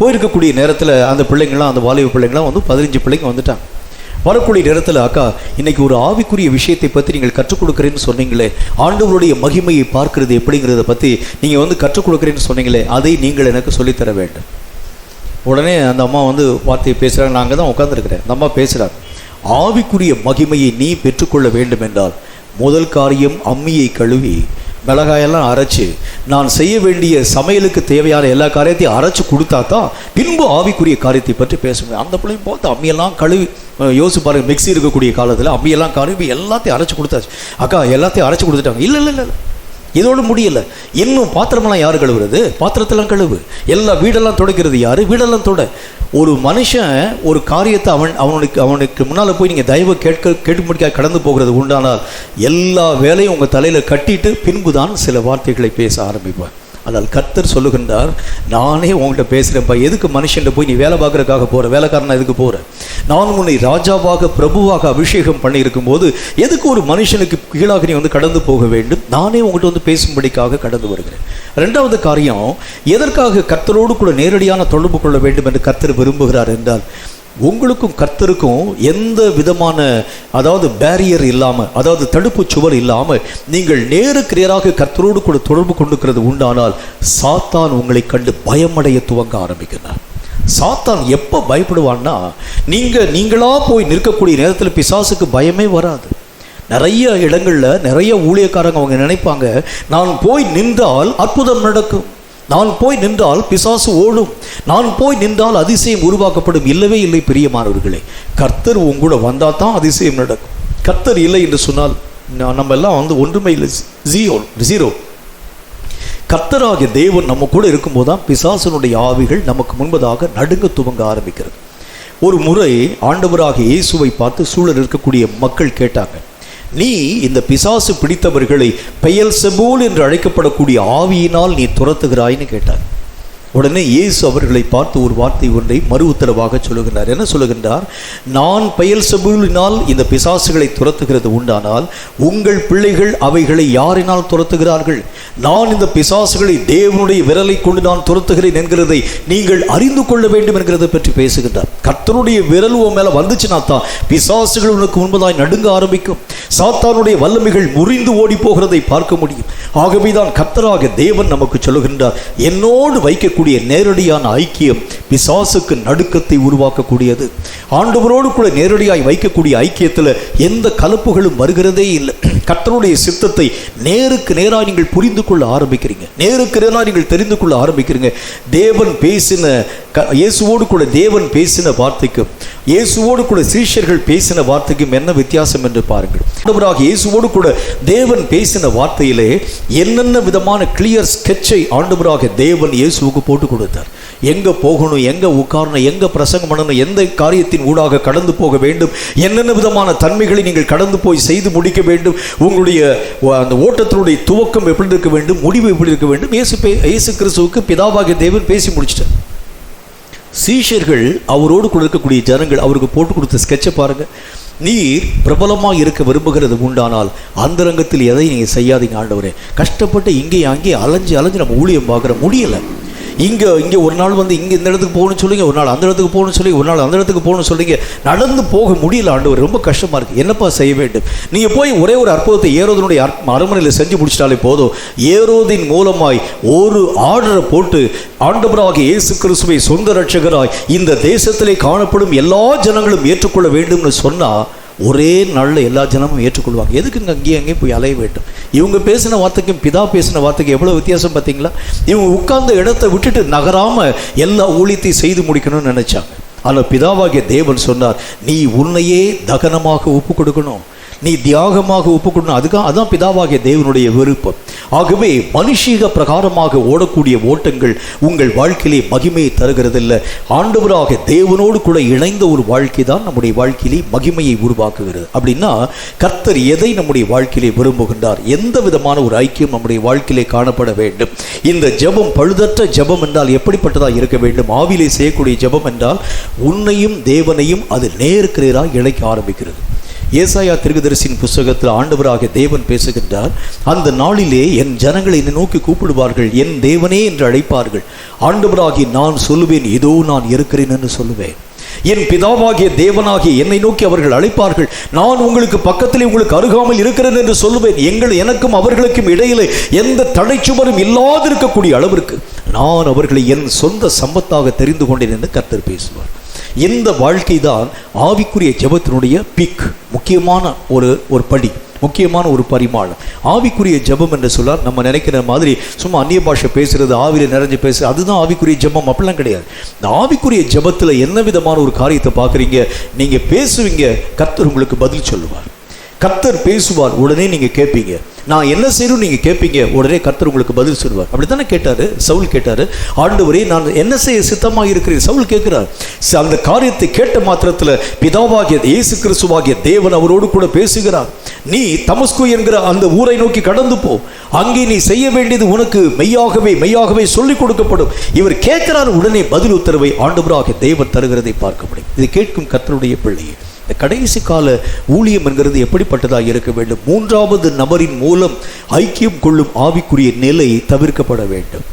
போயிருக்கக்கூடிய நேரத்தில் அந்த பிள்ளைங்களாம், அந்த வாலிப பிள்ளைங்களாம் 15 பிள்ளைங்க வந்துட்டாங்க. வரக்கூடிய நேரத்தில், அக்கா இன்றைக்கி ஒரு ஆவிக்குரிய விஷயத்தை பற்றி நீங்கள் கற்றுக் கொடுக்குறேன்னு சொன்னீங்களே, ஆண்டவருடைய மகிமையை பார்க்கறது எப்படிங்கிறத பற்றி நீங்கள் கற்றுக் கொடுக்குறேன்னு சொன்னீங்களே, அதை நீங்கள் எனக்கு சொல்லித்தர வேண்டும். உடனே அந்த அம்மா வார்த்தையை பேசுகிறாங்க. நான் அங்கே தான் உட்காந்துருக்கிறேன். அந்த அம்மா பேசுகிறாங்க, ஆவிக்குரிய மகிமையை நீ பெற்றுக்கொள்ள வேண்டும் என்றால் முதல் காரியம் அம்மியை கழுவி மிளகாயெல்லாம் அரைச்சி நான் செய்ய வேண்டிய சமையலுக்கு தேவையான எல்லா காரியத்தையும் அரைச்சி கொடுத்தா தான் பின்பு ஆவிக்குரிய காரியத்தை பற்றி பேசுவேன். அந்த பிள்ளைங்க பார்த்து அம்மியெல்லாம் கழுவி, யோசிச்சு பாருங்கள், மிக்ஸி இருக்கக்கூடிய காலத்தில் அம்மியெல்லாம் கழுவி எல்லாத்தையும் அரைச்சி கொடுத்தாச்சு. அக்கா எல்லாத்தையும் அரைச்சி கொடுத்துட்டாங்க. இல்லை இல்லை இல்லை, இதோடு முடியலை. இன்னும் பாத்திரமெல்லாம் யார் கழுவுறது? பாத்திரத்தெல்லாம் கழுவு. எல்லா வீடெல்லாம் துடைக்கிறது யார்? வீடெல்லாம் தொட. ஒரு மனுஷன் ஒரு காரியத்தை அவனுக்கு முன்னால் போய் நீங்கள் தயவு கேட்டு முடிக்க கடந்து போகிறது உண்டானால் எல்லா வேலையும் உங்கள் தலையில் கட்டிட்டு பின்பு தான் சில வார்த்தைகளை பேச ஆரம்பிப்பார். ஆனால் கர்த்தர் சொல்லுகின்றார், நானே உங்கள்கிட்ட பேசுகிறேன்ப்பா. எதுக்கு மனுஷன்கிட்ட போய் நீ வேலை பார்க்குறதுக்காக போகிற? வேலைக்காரனா எதுக்கு போகிற? நான் உன்னை ராஜாவாக பிரபுவாக அபிஷேகம் பண்ணியிருக்கும் போது எதுக்கு ஒரு மனுஷனுக்கு கீழாக நீ கடந்து போக வேண்டும்? நானே உங்கள்கிட்ட பேசும்படிக்காக கடந்து வருகிறேன். ரெண்டாவது காரியம், எதற்காக கர்த்தரோடு கூட நேரடியான தொடர்பு கொள்ள வேண்டும் என்று கர்த்தர் விரும்புகிறார் என்றால், உங்களுக்கும் கர்த்தருக்கும் எந்த விதமான பேரியர் இல்லாமல், தடுப்பு சுவர் இல்லாமல் நீங்கள் நேருக்கு நேராக கர்த்தரோடு கூட தொடர்பு கொண்டிருக்கிறது உண்டானால் சாத்தான் உங்களை கண்டு பயமடைய துவங்க ஆரம்பிக்கிறார். சாத்தான் எப்போ பயப்படுவான்னா, நீங்களா போய் நிற்கக்கூடிய நேரத்தில் பிசாசுக்கு பயமே வராது. நிறைய இடங்களில் நிறைய ஊழியக்காரங்க அவங்க நினைப்பாங்க, நான் போய் நின்றால் அற்புதம் நடக்கும், நான் போய் நின்றால் பிசாசு ஓடும், நான் போய் நின்றால் அதிசயம் உருவாக்கப்படும். இல்லவே இல்லை பிரியமானவர்களே, கர்த்தர் உங்கூட வந்தால் தான் அதிசயம் நடக்கும். கர்த்தர் இல்லை என்று சொன்னால் நம்ம எல்லாம் ஒன்றுமே இல்லை, ஜீரோ. கர்த்தராகிய தேவன் நம்ம கூட இருக்கும்போது தான் பிசாசனுடைய ஆவிகள் நமக்கு முன்பதாக நடுங்க துவங்க ஆரம்பிக்கிறது. ஒரு முறை ஆண்டவராகிய இயேசுவை பார்த்து சூழல் இருக்கக்கூடிய மக்கள் கேட்டாங்க, நீ இந்த பிசாசு பிடித்தவர்களை பெயல்செபூல் என்று அழைக்கப்படக்கூடிய ஆவியினால் நீ துரத்துகிறாய்னு கேட்டார். உடனே இயேசு அவர்களை பார்த்து ஒரு வார்த்தை ஒன்றை மறு உத்தரவாக சொல்லுகின்றார். என்ன சொல்லுகின்றார்? நான் பெயல்செபூலினால் இந்த பிசாசுகளை துரத்துகிறது உண்டானால் உங்கள் பிள்ளைகள் அவைகளை யாரினால் துரத்துகிறார்கள்? நான் இந்த பிசாசுகளை தேவனுடைய விரலை கொண்டு நான் துரத்துகிறேன் என்கிறதை நீங்கள் அறிந்து கொள்ள வேண்டும் என்கிறதை பற்றி பேசுகின்றார். கர்த்தருடைய விரல் உன் மேலே வந்துச்சுன்னா தான் பிசாசுகள் உனக்கு முன்பதாய் நடுங்க ஆரம்பிக்கும். சாத்தானுடைய வல்லமைகள் முறிந்து ஓடி போகிறதை பார்க்க முடியும். ஆகவேதான் கர்த்தராக தேவன் நமக்கு சொல்லுகின்றார், என்னோடு வைக்கக்கூடிய நேரடியான ஐக்கியம் பிசாசுக்கு நடுக்கத்தை உருவாக்கக்கூடியது. ஆண்டவரோடு கூட நேரடியாய் வைக்கக்கூடிய ஐக்கியத்தில் எந்த கலப்புகளும் வருகிறதே இல்லை. கர்த்தருடைய சித்தத்தை நேருக்கு நேராக நீங்கள் புரிந்து கொள்ள ஆரம்பிக்கிறீங்க, நேருக்கு நேராக நீங்கள் தெரிந்து கொள்ள ஆரம்பிக்கிறீங்க. தேவன் பேசின, இயேசுவோடு கூட தேவன் பேசின வார்த்தைக்கும் இயேசுவோடு கூட சீஷர்கள் பேசின வார்த்தைக்கும் என்ன வித்தியாசம் என்று பாருங்கள். ஆண்டவராக இயேசுவோடு கூட தேவன் பேசின வார்த்தையிலே என்னென்ன விதமான கிளியர் ஸ்கெட்சை ஆண்டவராக தேவன் இயேசுவுக்கு போட்டு கொடுத்தார். எங்கே போகணும், எங்கே உட்காரணும், எங்கே பிரசங்கம் பண்ணணும், எந்த காரியத்தின் ஊடாக கடந்து போக வேண்டும், என்னென்ன விதமான தன்மைகளை நீங்கள் கடந்து போய் செய்து முடிக்க வேண்டும், உங்களுடைய அந்த ஓட்டத்தினுடைய துவக்கம் எப்படி இருக்க வேண்டும், முடிவு எப்படி இருக்க வேண்டும், இயேசு கிறிஸ்துவுக்கு பிதாவாகிய தேவன் பேசி முடிச்சிட்டார். சீஷர்கள் அவரோடு கூட இருக்கக்கூடிய ஜனங்கள் அவருக்கு போட்டு கொடுத்த ஸ்கெட்சை பாருங்கள். நீர் பிரபலமாக இருக்க விரும்புகிறது உண்டானால் அந்தரங்கத்தில் எதை நீங்கள் செய்யாதீங்க ஆண்டவரே. கஷ்டப்பட்டு இங்கே அங்கே அலைஞ்சு நம்ம ஊழியம் பார்க்குற முடியலை. இங்கே ஒரு நாள் இங்கே இந்த இடத்துக்கு போகணும்னு சொல்லிங்க, ஒரு நாள் அந்த இடத்துக்கு போகணும்னு சொல்லி, ஒரு நாள் அந்த இடத்துக்கு போகணும்னு சொல்லிங்க, நடந்து போக முடியல ஆண்டவர், ரொம்ப கஷ்டமாக இருக்குது. என்னப்பா செய்ய வேண்டும்? நீங்கள் போய் ஒரே ஒரு அற்புதத்தை ஏரோதனுடைய அரண்மனையில் செஞ்சு முடிச்சிட்டாலே போதும். ஏரோதின் மூலமாய் ஒரு ஆர்டரை போட்டு ஆண்டவராகிய இயேசு கிறிஸ்துவை சொந்த ரட்சகராய் இந்த தேசத்திலே காணப்படும் எல்லா ஜனங்களும் ஏற்றுக்கொள்ள வேண்டும்னு சொன்னால் ஒரே நாளில் எல்லா ஜனமும் ஏற்றுக்கொள்வாங்க. எதுக்குங்க அங்கேயும் போய் அலைய வேண்டும்? இவங்க பேசின வார்த்தைக்கும் பிதா பேசின வார்த்தைக்கும் எவ்வளோ வித்தியாசம் பார்த்தீங்களா? இவங்க உட்கார்ந்த இடத்தை விட்டுட்டு நகராமல் எல்லா ஊழியத்தையும் செய்து முடிக்கணும்னு நினைச்சாங்க. ஆனால் பிதாவாகிய தேவன் சொன்னார், நீ உன்னையே தகனமாக ஒப்பு கொடுக்கணும், நீ தியாகமாக ஒப்புக்கொள்ளணும். அதான் பிதாவாகிய தேவனுடைய விருப்பம். ஆகவே மனுஷீக பிரகாரமாக ஓடக்கூடிய ஓட்டங்கள் உங்கள் வாழ்க்கையிலே மகிமையை தருகிறதில்லை. ஆண்டவராக தேவனோடு கூட இணைந்த ஒரு வாழ்க்கை தான் நம்முடைய வாழ்க்கையிலே மகிமையை உருவாக்குகிறது. அப்படின்னா கர்த்தர் எதை நம்முடைய வாழ்க்கையிலே விரும்புகின்றார், எந்த விதமான ஒரு ஐக்கியம் நம்முடைய வாழ்க்கையிலே காணப்பட வேண்டும். இந்த ஜெபம் பழுதற்ற ஜெபம் என்றால் எப்படிப்பட்டதாக இருக்க வேண்டும்? ஆவிலே செய்யக்கூடிய ஜெபம் என்றால் உன்னையும் தேவனையும் அது நேருக்கு இணைக்க ஆரம்பிக்கிறது. ஏசாயா தீர்க்கதரிசியின் புஸ்தகத்தில் ஆண்டவராக தேவன் பேசுகின்றார். அந்த நாளிலே என் ஜனங்களை என்னை நோக்கி கூப்பிடுவார்கள், என் தேவனே என்று அழைப்பார்கள். ஆண்டவராகி நான் சொல்லுவேன், இதோ நான் இருக்கிறேன் என்று சொல்லுவேன். என் பிதாவாகிய தேவனாகிய என்னை நோக்கி அவர்கள் அழைப்பார்கள், நான் உங்களுக்கு பக்கத்திலே உங்களுக்கு அருகாமல் இருக்கிறேன் என்று சொல்லுவேன். எனக்கும் அவர்களுக்கும் இடையிலே எந்த தடைச்சுவரும் இல்லாதிருக்கக்கூடிய அளவிற்கு நான் அவர்களை என் சொந்த சம்பத்தாக தெரிந்து கொண்டேன் என்று கர்த்தர் பேசுவார். இந்த வாழ்க்கை தான் ஆவிக்குரிய ஜெபத்தினுடைய முக்கியமான ஒரு படி, முக்கியமான ஒரு பரிமாணம். ஆவிக்குரிய ஜெபம் என்று சொல்லார். நம்ம நினைக்கிற மாதிரி சும்மா அந்நிய பாஷை பேசுறது, ஆவியில் நிறைஞ்சு பேசுறது, அதுதான் ஆவிக்குரிய ஜெபம் அப்படிலாம் கிடையாது. இந்த ஆவிக்குரிய ஜெபத்தில் என்ன விதமான ஒரு காரியத்தை பார்க்குறீங்க? நீங்கள் பேசுவீங்க, கர்த்தர் உங்களுக்கு பதில் சொல்லுவார். கர்த்தர் பேசுவார், உடனே நீங்கள் கேட்பீங்க. நான் என்ன செய்யணும் நீங்கள் கேட்பீங்க, உடனே கர்த்தர் உங்களுக்கு பதில் சொல்லுவார். அப்படி தானே கேட்டார் சவுல். கேட்டார், ஆண்டவரே நான் என்ன செய்ய சித்தமாக இருக்கிறேன் சவுல் கேட்கிறார். அந்த காரியத்தை கேட்ட மாத்திரத்தில் பிதாவாகிய இயேசு கிறிஸ்துவாகிய தேவன் அவரோடு கூட பேசுகிறார். நீ தமஸ்கு என்கிற அந்த ஊரை நோக்கி கடந்து போ, அங்கே நீ செய்ய வேண்டியது உனக்கு மெய்யாகவே சொல்லிக் கொடுக்கப்படும். இவர் கேட்கிறார், உடனே பதில் உத்தரவை ஆண்டவராகிய தேவன் தருகிறதை பார்க்க முடியும். இது கேட்கும் கர்த்தருடைய பிள்ளையே, இந்த கடைசி கால ஊழியம் என்கிறது எப்படிப்பட்டதாக இருக்க வேண்டும்? மூன்றாவது நபரின் மூலம் ஐக்கியம் கொள்ளும் ஆவிக்குரிய நிலை தவிர்க்கப்பட வேண்டும்.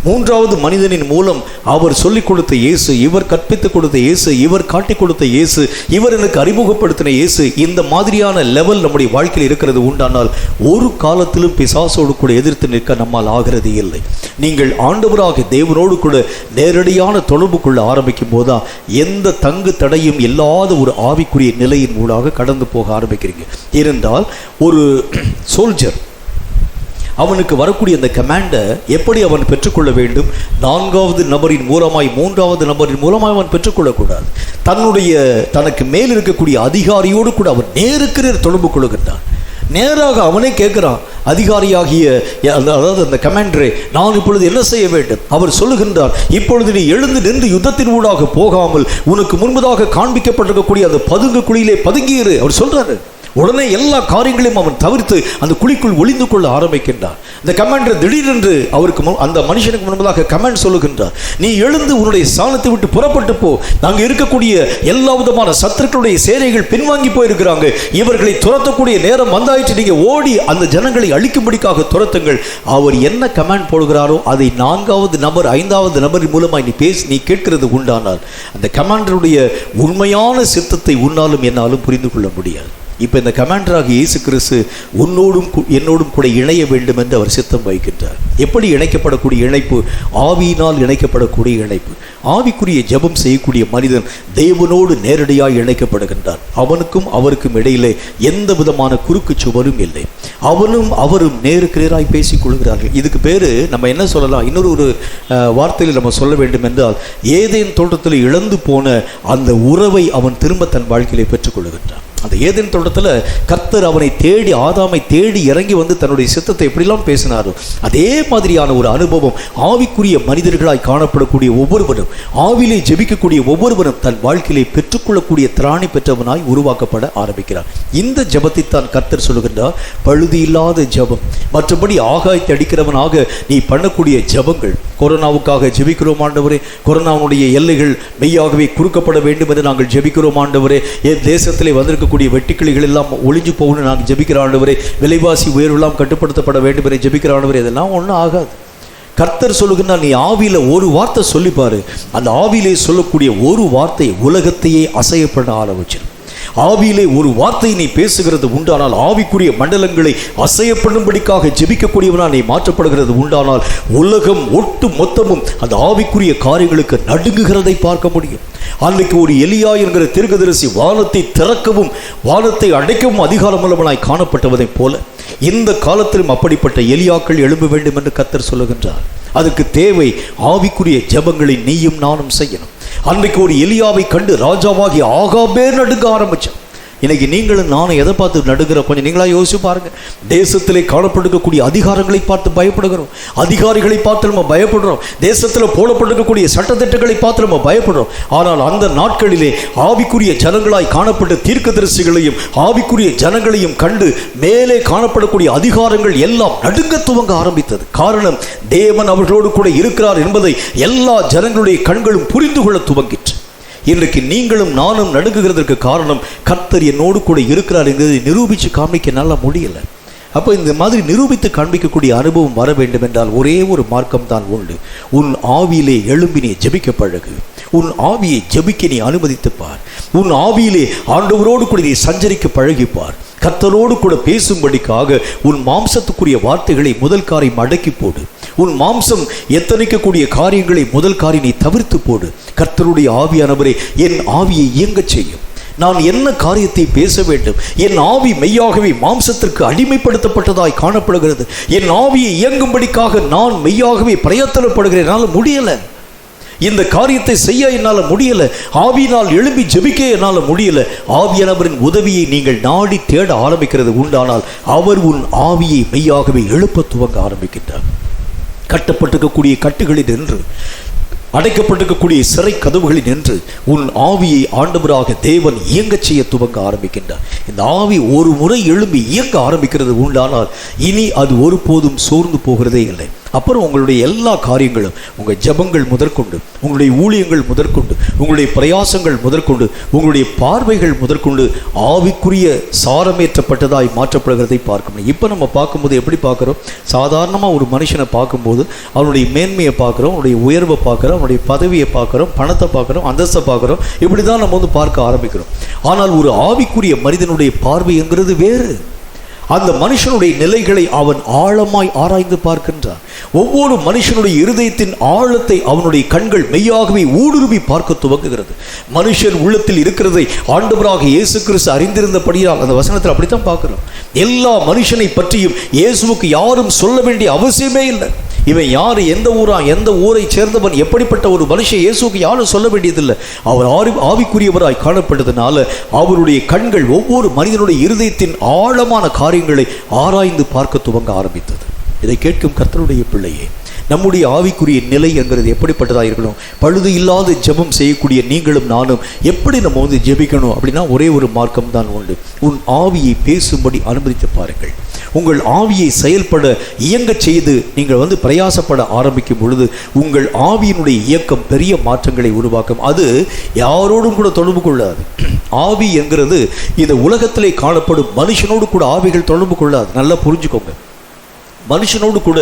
மூன்றாவது மனிதனின் மூலம் அவர் சொல்லிக் கொடுத்த இயேசு, இவர் கற்பித்துக் கொடுத்த இயேசு, இவர் காட்டிக் கொடுத்த இயேசு, இவர் எனக்கு அறிமுகப்படுத்தின இயேசு, இந்த மாதிரியான லெவல் நம்முடைய வாழ்க்கையில் இருக்கிறது உண்டானால் ஒரு காலத்திலும் பிசாசோடு கூட எதிர்த்து நிற்க நம்மால் ஆகிறது இல்லை. நீங்கள் ஆண்டவராக தேவனோடு கூட நேரடியான தொடர்பு கொள்ள ஆரம்பிக்கும் போதுதான் எந்த தங்கு தடையும் இல்லாத ஒரு ஆவிக்குரிய நிலையின் மூலமாக கடந்து போக ஆரம்பிக்கிறீங்க. ஏனென்றால் ஒரு சோல்ஜர் அவனுக்கு வரக்கூடிய அந்த கமாண்டை எப்படி அவன் பெற்றுக்கொள்ள வேண்டும்? நான்காவது நபரின் மூலமாய், மூன்றாவது நபரின் மூலமாய் அவன் பெற்றுக்கொள்ளக்கூடாது. தனக்கு மேல் இருக்கக்கூடிய அதிகாரியோடு கூட அவன் நேருக்கு நேர் தொடர்பு கொள்ளுகின்றான். நேராக அவனே கேட்கிறான், அதிகாரியாகிய அதாவது அந்த கமாண்டரே, நான் இப்பொழுது என்ன செய்ய வேண்டும்? அவர் சொல்லுகின்றார், இப்பொழுது நீ எழுந்து நின்று யுத்தத்தின் ஊடாக போகாமல் உனக்கு முன்பதாக காண்பிக்கப்பட்டிருக்கக்கூடிய அந்த பதுங்கு குழியிலே பதுங்கியிரு அவர் சொல்றாரு. உடனே எல்லா காரியங்களையும் அவன் தவிர்த்து அந்த குழிக்குள் ஒளிந்து கொள்ள ஆரம்பிக்கின்றான். இந்த கமாண்டர் திடீரென்று அவருக்கு அந்த மனுஷனுக்கு முன்பதாக கமாண்ட் சொல்லுகின்றார், நீ எழுந்து உன்னுடைய ஸ்தானத்தை விட்டு புறப்பட்டு போ, நாங்கள் இருக்கக்கூடிய எல்லா விதமான சத்துருக்களுடைய சேனைகள் பின்வாங்கி போயிருக்கிறாங்க, இவர்களை துரத்தக்கூடிய நேரம் வந்தாயிற்று, நீங்க ஓடி அந்த ஜனங்களை அழிக்கும்படிக்காக துரத்துங்கள். அவர் என்ன கமாண்ட் போடுகிறாரோ அதை நான்காவது நபர், ஐந்தாவது நபரின் மூலமாய் நீ கேட்கிறது உண்டானால் அந்த கமாண்டருடைய உண்மையான சித்தத்தை உன்னாலும் என்னாலும் புரிந்து கொள்ள முடியாது. இப்போ இந்த கமாண்டராக இயேசு கிறிஸ்து உன்னோடும் என்னோடும் கூட இணைய வேண்டும் என்று அவர் சித்தம் வைக்கின்றார். எப்படி இணைக்கப்படக்கூடிய இணைப்பு? ஆவியினால் இணைக்கப்படக்கூடிய இணைப்பு. ஆவிக்குரிய ஜெபம் செய்யக்கூடிய மனிதன் தேவனோடு நேரடியாக இணைக்கப்படுகின்றார். அவனுக்கும் அவருக்கும் இடையிலே எந்த விதமான குறுக்கு சுவரும் இல்லை. அவனும் அவரும் நேருக்கு நேராய் பேசிக் கொள்கிறார்கள். இதுக்கு பேர் நம்ம என்ன சொல்லலாம்? இன்னொரு வார்த்தையில் நம்ம சொல்ல வேண்டும் என்றால், ஏதேன் தோட்டத்தில் இழந்து போன அந்த உறவை அவன் திரும்ப தன் வாழ்க்கையிலே பெற்றுக்கொள்கின்றான். அந்த ஏதேன் தோட்டத்தில் கர்த்தர் அவனை தேடி, ஆதாமை தேடி இறங்கி வந்து தன்னுடைய சித்தத்தை எப்படிலாம் பேசினாரோ அதே மாதிரியான ஒரு அனுபவம் ஆவிக்குரிய மனிதர்களாய் காணப்படக்கூடிய ஒவ்வொருவரும், ஆவிலே ஜெபிக்கக்கூடிய ஒவ்வொருவரும் தன் வாழ்க்கையிலே பெற்றுக்கொள்ளக்கூடிய திராணி பெற்றவனாய் உருவாக்கப்பட ஆரம்பிக்கிறார். இந்த ஜெபத்தை தான் கர்த்தர் சொல்லுகின்றார், பழுது இல்லாத ஜெபம். மற்றபடி ஆகாயத்தை அடிக்கிறவனாக நீ பண்ணக்கூடிய ஜெபங்கள், கொரோனாவுக்காக ஜெபிக்கிறோம் ஆண்டவரே, கொரோனாவுடைய எல்லைகள் மெய்யாகவே குறுக்கப்பட வேண்டும் என்று நாங்கள் ஜெபிக்கிறோம் ஆண்டவரே, என் தேசத்திலே வந்திருக்க வெட்டிக்கிளிகள் எல்லாம் ஒளிஞ்சு போகணும் நாங்கள் ஜெபிக்கிற ஆண்டவரே, விலைவாசி உயர்வெல்லாம் கட்டுப்படுத்தப்பட வேண்டும் என்று ஜெபிக்கிற ஆண்டவரே, இதெல்லாம் ஒன்றும் ஆகாது. கர்த்தர் சொல்லுகின்றார், நீ ஆவியில ஒரு வார்த்தை சொல்லிப்பாரு, அந்த ஆவியிலே சொல்லக்கூடிய ஒரு வார்த்தை உலகத்தையே அசையப்பட ஆரம்பிச்சிடும். ஆவியிலே ஒரு வார்த்தையை நீ பேசுகிறது உண்டானால், ஆவிக்குரிய மண்டலங்களை அசையப்படும்படிக்காக ஜெபிக்கக்கூடியவனா நீ மாற்றப்படுகிறது உண்டானால், உலகம் ஒட்டு மொத்தமும் அந்த ஆவிக்குரிய காரியங்களுக்கு நடுங்குகிறதை பார்க்க முடியும். அன்றைக்கு ஒரு எலியா என்கிற தீர்க்கதரிசி வானத்தை திறக்கவும் வானத்தை அடைக்கவும் அதிகாரம் உள்ளவனாய் காணப்பட்டவதைப் போல இந்த காலத்திலும் அப்படிப்பட்ட எலியாக்கள் எழும்ப வேண்டும் என்று கர்த்தர் சொல்லுகின்றார். அதுக்கு தேவை ஆவிக்குரிய ஜெபங்களை நீயும் நானும் செய்யணும். அன்றைக்கு ஒரு எலியாவை கண்டு ராஜாவாகி ஆகாபே நடுங்க ஆரம்பிச்சான். இன்னைக்கு நீங்களும் நானும் எதை பார்த்து நடுங்கிறோம்? கொஞ்சம் நீங்களா யோசிச்சு பாருங்க. தேசத்திலே காணப்பட்டிருக்கக்கூடிய அதிகாரங்களை பார்த்து பயப்படுகிறோம், அதிகாரிகளை பார்த்து நம்ம பயப்படுறோம், தேசத்தில் போடப்பட்டிருக்கக்கூடிய சட்டத்திட்டங்களை பார்த்து நம்ம பயப்படுறோம். ஆனால் அந்த நாட்களிலே ஆவிக்குரிய ஜனங்களாய் காணப்பட்ட தீர்க்கதரிசிகளையும் ஆவிக்குரிய ஜனங்களையும் கண்டு மேலே காணப்படக்கூடிய அதிகாரங்கள் எல்லாம் நடுங்க துவங்க ஆரம்பித்தது. காரணம், தேவன் அவர்களோடு கூட இருக்கிறார் என்பதை எல்லா ஜனங்களுடைய கண்களும் புரிந்து கொள்ள துவங்கிற்று. இன்றைக்கு நீங்களும் நானும் நடுங்குகிறதற்கு காரணம், கர்த்தர் என்னோடு கூட இருக்கிறார் என்கிறதை நிரூபித்து காண்பிக்க நல்லா முடியலை. அப்போ இந்த மாதிரி நிரூபித்து காண்பிக்கக்கூடிய அனுபவம் வர வேண்டும் என்றால் ஒரே ஒரு மார்க்கம் தான் உண்டு. உன் ஆவியிலே எழும்பி நீ ஜெபிக்க பழகு. உன் ஆவியை ஜெபிக்க நீ அனுமதித்துப்பார். உன் ஆவியிலே ஆண்டவரோடு கூட நீ சஞ்சரிக்க பழகிப்பார். கர்த்தரோடு கூட பேசும்படிக்காக உன் மாம்சத்துக்குரிய வார்த்தைகளை முதல் காரியம் அடக்கி போடு. உன் மாம்சம் எத்தனைக்கக்கூடிய காரியங்களை முதல் காரியம் நீ தவிர்த்து போடு. கர்த்தருடைய ஆவியானவரே என் ஆவியை இயங்கச் செய்யும். நான் என்ன காரியத்தை பேச வேண்டும்? என் ஆவி மெய்யாகவே மாம்சத்திற்கு அடிமைப்படுத்தப்பட்டதாய் காணப்படுகிறது. என் ஆவியை இயங்கும்படிக்காக நான் மெய்யாகவே பிரயத்தனப்படுகிறேன். என்னால் முடியலை, இந்த காரியத்தை செய்ய என்னால் முடியலை, ஆவியினால் எழும்பி ஜெபிக்க என்னால் முடியலை. ஆவியானவரின் உதவியை நீங்கள் நாடி தேட ஆரம்பிக்கிறது உண்டானால் அவர் உன் ஆவியை மெய்யாகவே எழுப்ப துவங்க ஆரம்பிக்கின்றார். கட்டப்பட்டிருக்கக்கூடிய கட்டுகளில் நின்று, அடைக்கப்பட்டிருக்கக்கூடிய சிறை கதவுகளில் நின்று உன் ஆவியை ஆண்டவராக தேவன் இயங்கச் செய்ய துவங்க ஆரம்பிக்கின்றார். இந்த ஆவி ஒரு முறை எழும்பி இயங்க ஆரம்பிக்கிறது உண்டானால் இனி அது ஒருபோதும் சோர்ந்து போகிறதே இல்லை. அப்புறம் உங்களுடைய எல்லா காரியங்களும், உங்கள் ஜெபங்கள் முதற்கொண்டு, உங்களுடைய ஊழியங்கள் முதற்கொண்டு, உங்களுடைய பிரயாசங்கள் முதற்கொண்டு, உங்களுடைய பார்வைகள் முதற்கொண்டு ஆவிக்குரிய சாரமேற்றப்பட்டதாய் மாற்றப்படுகிறதை பார்க்க முடியும். இப்போ நம்ம பார்க்கும்போது எப்படி பார்க்குறோம்? சாதாரணமாக ஒரு மனுஷனை பார்க்கும்போது அவனுடைய மேன்மையை பார்க்குறோம், அவனுடைய உயர்வை பார்க்குறோம், அவனுடைய பதவியை பார்க்குறோம், பணத்தை பார்க்குறோம், அந்தஸ்தை பார்க்குறோம். இப்படி தான் நம்ம பார்க்க ஆரம்பிக்கிறோம். ஆனால் ஒரு ஆவிக்குரிய மனிதனுடைய பார்வை என்கிறது வேறு. அந்த மனுஷனுடைய நிலைகளை அவன் ஆழமாய் ஆராய்ந்து பார்க்கின்றான். ஒவ்வொரு மனுஷனுடைய இருதயத்தின் ஆழத்தை அவனுடைய கண்கள் மெய்யாகவே ஊடுருவி பார்க்க துவங்குகிறது. மனுஷன் உள்ளத்தில் இருக்கிறதை ஆண்டவராக இயேசு கிறிஸ்து அறிந்திருந்தபடியால் அந்த வசனத்தில் அப்படித்தான் பார்க்கிறோம். எல்லா மனுஷனை பற்றியும் இயேசுவுக்கு யாரும் சொல்ல வேண்டிய அவசியமே இல்லை. இவன் யார், எந்த ஊரை சேர்ந்தவன், எப்படிப்பட்ட ஒரு மனுஷன், இயேசுக்கு யாரும் சொல்ல வேண்டியதில்லை. அவர் ஆவிக்குரியவராய் காணப்பட்டதுனால அவருடைய கண்கள் ஒவ்வொரு மனிதனுடைய இருதயத்தின் ஆழமான காரியங்களை ஆராய்ந்து பார்க்க துவங்க ஆரம்பித்தது. இதை கேட்கும் கர்த்தருடைய பிள்ளையே, நம்முடைய ஆவிக்குரிய நிலை என்கிறது எப்படிப்பட்டதாக இருக்கணும்? பழுது இல்லாத ஜெபம் செய்யக்கூடிய நீங்களும் நானும் எப்படி நம்ம ஜெபிக்கணும் அப்படின்னா ஒரே ஒரு மார்க்கம் தான் உண்டு. உன் ஆவியை பேசும்படி அனுமதித்து பாருங்கள். உங்கள் ஆவியை செயல்பட இயங்க செய்து நீங்கள் பிரயாசப்பட ஆரம்பிக்கும் பொழுது உங்கள் ஆவியினுடைய இயக்கம் பெரிய மாற்றங்களை உருவாக்கும். அது யாரோடும் கூட தொடர்பு கொள்ளாது. ஆவி என்கிறது இந்த உலகத்திலே காணப்படும் மனுஷனோடு கூட ஆவிகள் தொடர்பு கொள்ளாது. நல்லா புரிஞ்சுக்கோங்க. மனுஷனோடு கூட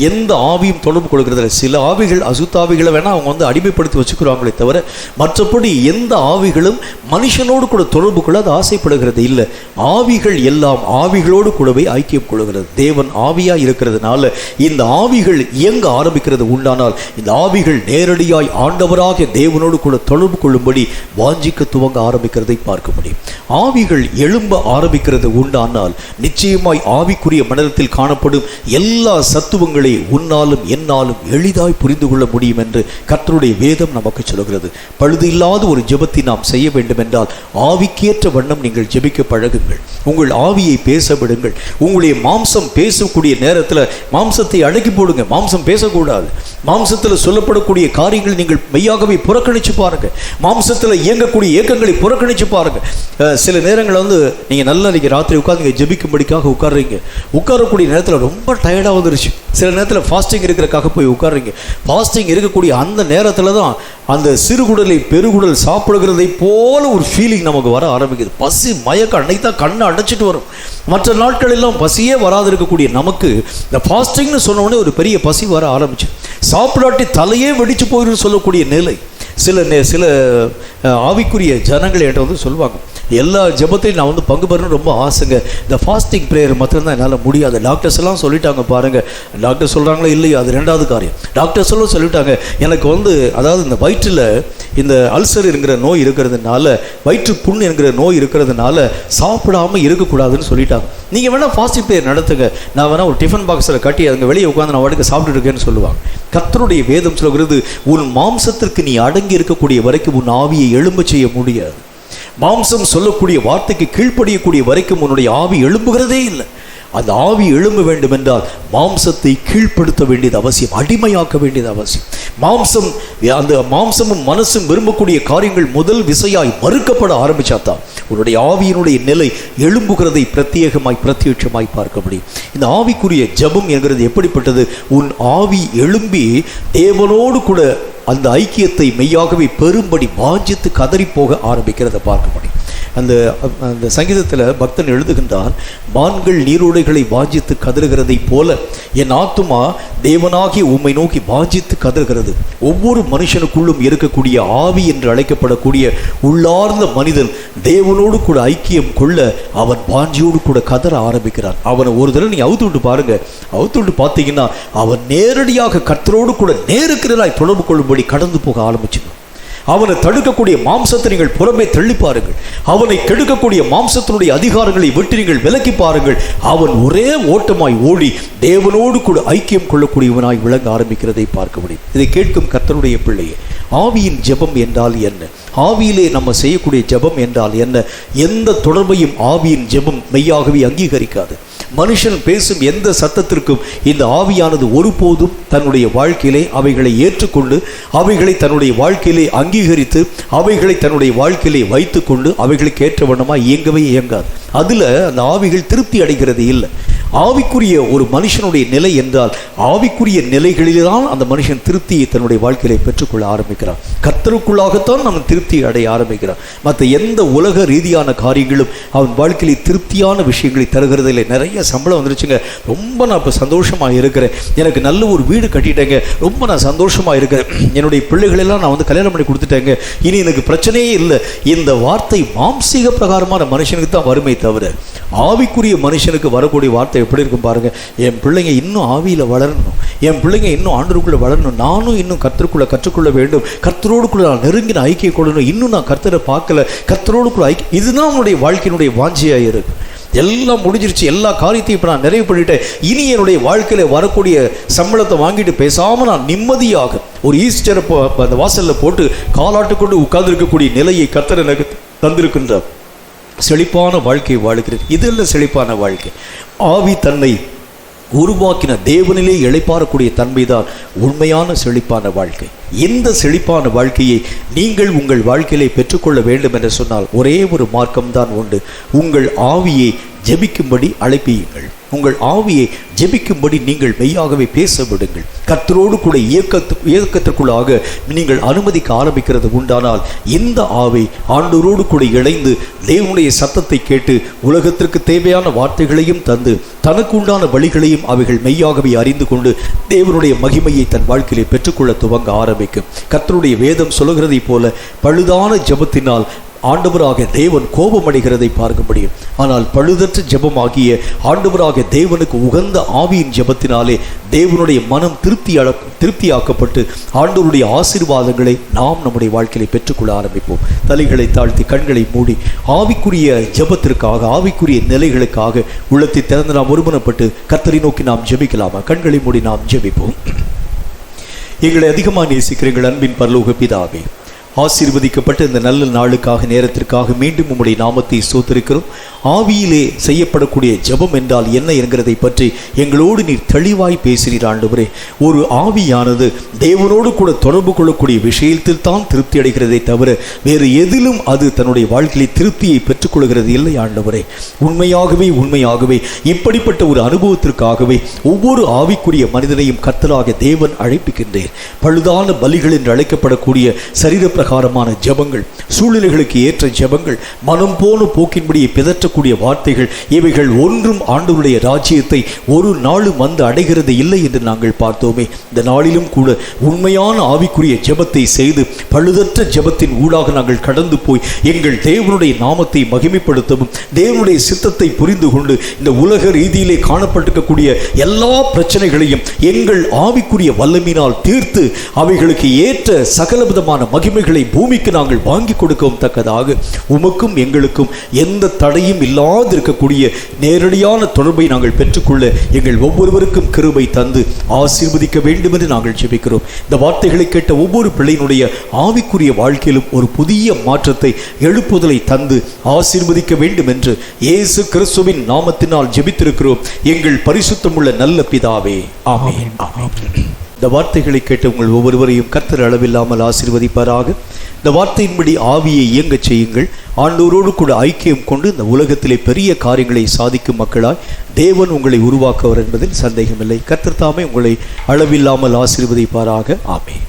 எந்த ஆவியும் தொடர்பு கொள்கிறது. சில ஆவிகள் அசுத்தாவிகளை வேணால் அவங்க அடிமைப்படுத்தி வச்சுக்கிறாங்களே தவிர மற்றபடி எந்த ஆவிகளும் மனுஷனோடு கூட தொடர்பு கொள்ள அது ஆசைப்படுகிறது இல்லை. ஆவிகள் எல்லாம் ஆவிகளோடு கூடவே ஐக்கியம் கொள்கிறது. தேவன் ஆவியாக இருக்கிறதுனால இந்த ஆவிகள் இயங்க ஆரம்பிக்கிறது உண்டானால் இந்த ஆவிகள் நேரடியாய் ஆண்டவராக தேவனோடு கூட தொடர்பு கொள்ளும்படி வாஞ்சிக்க துவங்க ஆரம்பிக்கிறதை பார்க்க முடியும். ஆவிகள் எழும்ப ஆரம்பிக்கிறது உண்டானால் நிச்சயமாய் ஆவிக்குரிய மண்டலத்தில் காணப்படும் எல்லா சத்துவங்களை உன்னாலும் என்னாலும் எளிதாய் புரிந்து கொள்ள முடியும் என்று கர்த்தருடைய வேதம் நமக்கு சொல்கிறது. பழுது இல்லாத ஒரு ஜெபத்தை நாம் செய்ய வேண்டும் என்றால் ஆவிக்கேற்ற வண்ணம் நீங்கள் ஜெபிக்க பழகுங்கள். உங்கள் ஆவியை பேச விடுங்கள். உங்களுடைய மாம்சம் பேசக்கூடிய நேரத்தில் மாம்சத்தை அடக்கி போடுங்க. மாம்சம் பேசக்கூடாது. மாம்சத்தில் சொல்லப்படக்கூடிய காரியங்கள் நீங்கள் மெய்யாகவே புறக்கணிச்சு பாருங்க. மாம்சத்தில் இயங்கக்கூடிய இயக்கங்களை புறக்கணிச்சு பாருங்க. சில நேரங்களில் நீங்கள் நல்லா நீங்கள் ராத்திரி உட்காந்து நீங்கள் ஜெபிக்கும்படிக்காக உட்கார்றீங்க. உட்காரக்கூடிய நேரத்தில் ரொம்ப டயர்டாக வந்துருச்சு. சில நேரத்தில் ஃபாஸ்டிங் இருக்கிறக்காக போய் உட்கார்றீங்க. ஃபாஸ்டிங் இருக்கக்கூடிய அந்த நேரத்தில் தான் அந்த சிறுகுடலை பெருகுடல் சாப்பிடுகிறதை போல ஒரு ஃபீலிங் நமக்கு வர ஆரம்பிக்குது. பசி மயக்கம் அன்னைக்கு தான் கண்ணை அடைச்சிட்டு வரும். மற்ற நாட்கள் எல்லாம் பசியே வராது இருக்கக்கூடிய நமக்கு இந்த ஃபாஸ்டிங்னு சொன்ன உடனே ஒரு பெரிய பசி வர ஆரம்பிச்சு. சாப்பிடாட்டி தலையே வெடிச்சு போயிருந்து சொல்லக்கூடிய நிலை. சில ஆவிக்குரிய ஜனங்கள் என்கிட்ட சொல்லுவாங்க, எல்லா ஜெபத்தையும் நான் பங்கு பெறணும் ரொம்ப ஆசைங்க, இந்த ஃபாஸ்டிங் ப்ரேயர் மாத்திரம் தான் என்னால் முடியாது. டாக்டர்ஸ் எல்லாம் சொல்லிட்டாங்க பாருங்கள். டாக்டர் சொல்கிறாங்களோ இல்லையோ அது ரெண்டாவது காரியம். டாக்டர்ஸ் எல்லாம் சொல்லிட்டாங்க எனக்கு அதாவது இந்த வயிற்றில் இந்த அல்சர் என்கிற நோய் இருக்கிறதுனால, வயிற்று புண் என்கிற நோய் இருக்கிறதுனால சாப்பிடாமல் இருக்கக்கூடாதுன்னு சொல்லிட்டாங்க. நீங்கள் வேணால் ஃபாஸ்டிங் ப்ரேயர் நடத்துங்க, நான் வேணால் ஒரு டிஃபன் பாக்ஸில் கட்டி அங்கே வெளியே உட்காந்து நான் வாடகை சாப்பிட்டு இருக்கேன்னு சொல்லுவாங்க. கர்த்தருடைய வேதம் சொல்கிறது, உன் மாம்சத்திற்கு நீ அடங்கி இருக்கக்கூடிய வரைக்கும் உன் ஆவியை எழும்ப செய்ய முடியாது. மாம்சம் சொல்லக்கூடிய வார்த்தைக்கு கீழ்ப்படியக்கூடிய வரைக்கும் உன்னுடைய ஆவி எழும்புகிறதே இல்லை. அந்த ஆவி எழும்ப வேண்டும் என்றால் மாம்சத்தை கீழ்ப்படுத்த வேண்டியது அவசியம், அடிமையாக்க வேண்டியது அவசியம். அந்த மாம்சமும் மனசும் விரும்பக்கூடிய காரியங்கள் முதல் விசையாய் மறுக்கப்பட ஆரம்பிச்சாதான் உன்னுடைய ஆவியினுடைய நிலை எழும்புகிறதை பிரத்யட்சமாய் பார்க்க முடியும். இந்த ஆவிக்குரிய ஜெபம் என்கிறது எப்படிப்பட்டது? உன் ஆவி எழும்பி தேவனோடு கூட அந்த ஐக்கியத்தை மெய்யாகவே பெரும்படி வாஞ்சித்து கதறி போக ஆரம்பிக்கிறத பார்க்க முடியும். அந்த சங்கீதத்தில் பக்தன் எழுதுகின்றான், மான்கள் நீரோடைகளை வாஞ்சித்து கதறுகிறதை போல என் ஆத்துமா தேவனாகி உம்மை நோக்கி வாஞ்சித்து கதறுகிறது. ஒவ்வொரு மனுஷனுக்குள்ளும் இருக்கக்கூடிய ஆவி என்று அழைக்கப்படக்கூடிய உள்ளார்ந்த மனிதன் தேவனோடு கூட ஐக்கியம் கொள்ள அவன் வாஞ்சியோடு கூட கதற ஆரம்பிக்கிறான். அவனை ஒரு தடவை நீ அவுத்து விட்டு பாருங்க, அவுத்து விட்டு பார்த்தீங்கன்னா அவன் நேரடியாக கர்த்தரோடு கூட நேருக்கிறதாய் தொடர்பு கொள்ளும்படி கடந்து போக ஆரம்பிச்சிடும். அவனை தடுக்கக்கூடிய மாம்சத்தை நீங்கள் புறமே தள்ளி பாருங்கள். அவனை கெடுக்கக்கூடிய மாம்சத்தினுடைய அதிகாரங்களை விட்டு நீங்கள் விலக்கி பாருங்கள். அவன் ஒரே ஓட்டமாய் ஓடி தேவனோடு கூட ஐக்கியம் கொள்ளக்கூடியவனாய் விளங்க ஆரம்பிக்கிறதை பார்க்க முடியும். இதை கேட்கும் கர்த்தருடைய பிள்ளையே, ஆவியின் ஜெபம் என்றால் என்ன? ஆவியிலே நம்ம செய்யக்கூடிய ஜெபம் என்றால் என்ன? எந்த தொடர்பையும் ஆவியின் ஜெபம் மெய்யாகவே அங்கீகரிக்காது. மனுஷன் பேசும் எந்த சத்தத்திற்கும் இந்த ஆவியானது ஒருபோதும் தன்னுடைய வாழ்க்கையிலே அவைகளை ஏற்றுக்கொண்டு அவைகளை தன்னுடைய வாழ்க்கையிலே அங்கீகரித்து அவைகளை தன்னுடைய வாழ்க்கையிலே வைத்துக்கொண்டு அவைகளுக்கு ஏற்ற வண்ணமாக இயங்கவே இயங்காது. அதில் அந்த ஆவிகள் திருப்தி அடைகிறது இல்லை. ஆவிக்குரிய ஒரு மனுஷனுடைய நிலை என்றால் ஆவிக்குரிய நிலைகளில்தான் அந்த மனுஷன் திருப்தியை தன்னுடைய வாழ்க்கையிலே பெற்றுக்கொள்ள ஆரம்பிக்கிறான். கர்த்தருக்குள்ளாகத்தான் நம்ம திருப்தியை அடைய ஆரம்பிக்கிறான். மற்ற எந்த உலக ரீதியான காரியங்களும் அவன் வாழ்க்கையிலே திருப்தியான விஷயங்களை தருகிறதில்லை. நிறைய சம்பளம் வந்துருச்சுங்க, ரொம்ப நான் இப்போ சந்தோஷமாக இருக்கிறேன், எனக்கு நல்ல ஒரு வீடு கட்டிட்டேங்க, ரொம்ப நான் சந்தோஷமாக இருக்கிறேன், என்னுடைய பிள்ளைகளெல்லாம் நான் கல்யாணம் பண்ணி கொடுத்துட்டேங்க, இனி எனக்கு பிரச்சனையே இல்லை. இந்த வார்த்தை மாம்சீக பிரகாரமான மனுஷனுக்கு தான் வருமே தவிர ஆவிக்குரிய மனுஷனுக்கு வரக்கூடிய வார்த்தை எப்படி இருக்கும் பாருங்க. என் பிள்ளைங்க இன்னும் ஆவியில் வளரணும், என் பிள்ளைங்க இன்னும் ஆண்டருக்குள்ளே வளரணும், நானும் இன்னும் கர்த்தருக்குள்ளே கற்றுக்கொள்ள வேண்டும், கர்த்தரோடு கூட நான் நெருங்கின ஐக்கியம் கொள்ளணும், இன்னும் நான் கர்த்தரை பார்க்கல, கர்த்தரோடு கூட ஐக்கியம். இதுதான் அவனுடைய வாழ்க்கையினுடைய வாஞ்சியாக இருக்கு. எல்லாம் முடிஞ்சிருச்சு, எல்லா காரியத்தையும் இப்போ நான் நிறைவு பண்ணிட்டேன், இனி என்னுடைய வாழ்க்கையில் வரக்கூடிய சம்பளத்தை வாங்கிட்டு பேசாமல் நான் நிம்மதியாக ஒரு ஈஸ்டரை அந்த வாசலில் போட்டு காலாட்டு கொண்டு உட்கார்ந்துருக்கக்கூடிய நிலையை கர்த்தர் எனக்கு தந்திருக்கின்றார். செழிப்பான வாழ்க்கை வாழ்கிறேன். இதெல்லாம் செழிப்பான வாழ்க்கை. ஆவி தன்னை உருவாக்கின தேவனிலே இளைப்பாறக்கூடிய தன்மைதான் உண்மையான செழிப்பான வாழ்க்கை. இந்த செழிப்பான வாழ்க்கையை நீங்கள் உங்கள் வாழ்க்கையிலே பெற்றுக்கொள்ள வேண்டும் என்று சொன்னால் ஒரே ஒரு மார்க்கம்தான் உண்டு. உங்கள் ஆவியை ஜெபிக்கும்படி அழைப்பியுங்கள். உங்கள் ஆவியை ஜெபிக்கும்படி நீங்கள் மெய்யாகவே பேச விடுங்கள். கர்த்தரோடு கூட இயக்கத்திற்குள்ளாக நீங்கள் அனுமதிக்க ஆரம்பிக்கிறது உண்டானால் இந்த ஆவி ஆண்டவரோடு கூட இணைந்து தேவனுடைய சத்தத்தை கேட்டு உலகத்திற்கு தேவையான வார்த்தைகளையும் தந்து தனக்கு உண்டான வழிகளையும் அவைகள் மெய்யாகவே அறிந்து கொண்டு தேவனுடைய மகிமையை தன் வாழ்க்கையிலே பெற்றுக்கொள்ள துவங்க ஆரம்பிக்கும். கர்த்தருடைய வேதம் சொல்லுகிறதை போல பழுதான ஜெபத்தினால் ஆண்டவராக தேவன் கோபமடைகிறதை பார்க்க முடியும். ஆனால் பழுதற்ற ஜெபமாகிய ஆண்டவராக தேவனுக்கு உகந்த ஆவியின் ஜெபத்தினாலே தேவனுடைய மனம் திருப்தியாக்கப்பட்டு ஆண்டவருடைய ஆசீர்வாதங்களை நாம் நம்முடைய வாழ்க்கையை பெற்றுக்கொள்ள ஆரம்பிப்போம். தலைகளை தாழ்த்தி கண்களை மூடி ஆவிக்குரிய ஜெபத்திற்காக ஆவிக்குரிய நிலைகளுக்காக உள்ளத்தை திறந்து நாம் ஒருமனப்பட்டு கர்த்தரை நோக்கி நாம் ஜெபிக்கலாமா? கண்களை மூடி நாம் ஜெபிப்போம். எங்களை அதிகமாக நேசிக்கிறீர்கள் அன்பின் பரலோக பிதாவே, ஆசீர்வதிக்கப்பட்ட இந்த நல்ல நாளுக்காக நேரத்திற்காக மீண்டும் உம்முடைய நாமத்தை ஸ்தோத்திரிக்கிறோம். ஆவியிலே செய்யப்படக்கூடிய ஜெபம் என்றால் என்ன என்கிறதை பற்றி எங்களோடு நீர் தெளிவாய் பேசுகிறீர் ஆண்டவரே. ஒரு ஆவியானது தேவனோடு கூட தொடர்பு கொள்ளக்கூடிய விஷயத்தில் தான் திருப்தி அடைகிறதை தவிர வேறு எதிலும் அது தன்னுடைய வாழ்க்கையை திருப்தியை பெற்றுக்கொள்கிறது இல்லை ஆண்டவரே. உண்மையாகவே இப்படிப்பட்ட ஒரு அனுபவத்திற்காகவே ஒவ்வொரு ஆவிக்குரிய மனிதனையும் கர்த்தராக தேவன் அழைப்புகின்றேன். பழுதான பலிகள் என்று அழைக்கப்படக்கூடிய சரீர பிரகாரமான ஜெபங்கள், சூழ்நிலைகளுக்கு ஏற்ற ஜெபங்கள், மனம் போன போக்கின்படியை பிதற்றக்கூடிய வார்த்தைகள், இவைகள் ஒன்றும் ஆண்டவருடைய ராஜ்யத்தை ஒரு நாளும் வந்து அடைகிறது இல்லை என்று நாங்கள் பார்த்தோமே. இந்த நாளிலும் கூட உண்மையான ஆவிக்குரிய ஜெபத்தை செய்து பழுதற்ற ஜெபத்தின் ஊடாக நாங்கள் கடந்து போய் எங்கள் தேவனுடைய நாமத்தை மகிமைப்படுத்தவும் தேவனுடைய சித்தத்தை புரிந்து கொண்டு இந்த உலக ரீதியிலே காணப்பட்டிருக்கக்கூடிய எல்லா பிரச்சனைகளையும் எங்கள் ஆவிக்குரிய வல்லமையினால் தீர்த்து அவைகளுக்கு ஏற்ற சகலவிதமான மகிமைகள் அவைகளை பூமிக்கு நாங்கள் வாங்கி கொடுக்கவும் தக்கதாக உமக்கும் எங்களுக்கும் எந்த தடையும் இல்லாதிருக்கக்கூடிய நேரடியான தொடர்பை நாங்கள் பெற்றுக்கொள்ள எங்கள் ஒவ்வொருவருக்கும் கிருபை தந்து ஆசீர்வதிக்க வேண்டும் என்று நாங்கள் ஜெபிக்கிறோம். இந்த வார்த்தைகளை கேட்ட ஒவ்வொரு பிள்ளையினுடைய ஆவிக்குரிய வாழ்க்கையிலும் ஒரு புதிய மாற்றத்தை, எழுப்புதலை தந்து ஆசீர்வதிக்க வேண்டும் என்று இயேசு கிறிஸ்துவின் நாமத்தினால் ஜெபித்திருக்கிறோம் எங்கள் பரிசுத்தமுள்ள நல்ல பிதாவே, ஆமென். இந்த வார்த்தைகளை கேட்டு உங்கள் ஒவ்வொருவரையும் கர்த்தர் அளவில்லாமல் ஆசீர்வதிப்பாராக. இந்த வார்த்தையின்படி ஆவியை இயங்கச் செய்யுங்கள். ஆண்டவரோடு கூட ஐக்கியம் கொண்டு இந்த உலகத்திலே பெரிய காரியங்களை சாதிக்கும் மக்களாய் தேவன் உங்களை உருவாக்குவார் என்பதில் சந்தேகமில்லை. கர்த்தர் தாமே உங்களை அளவில்லாமல் ஆசீர்வதிப்பாராக. ஆமென்.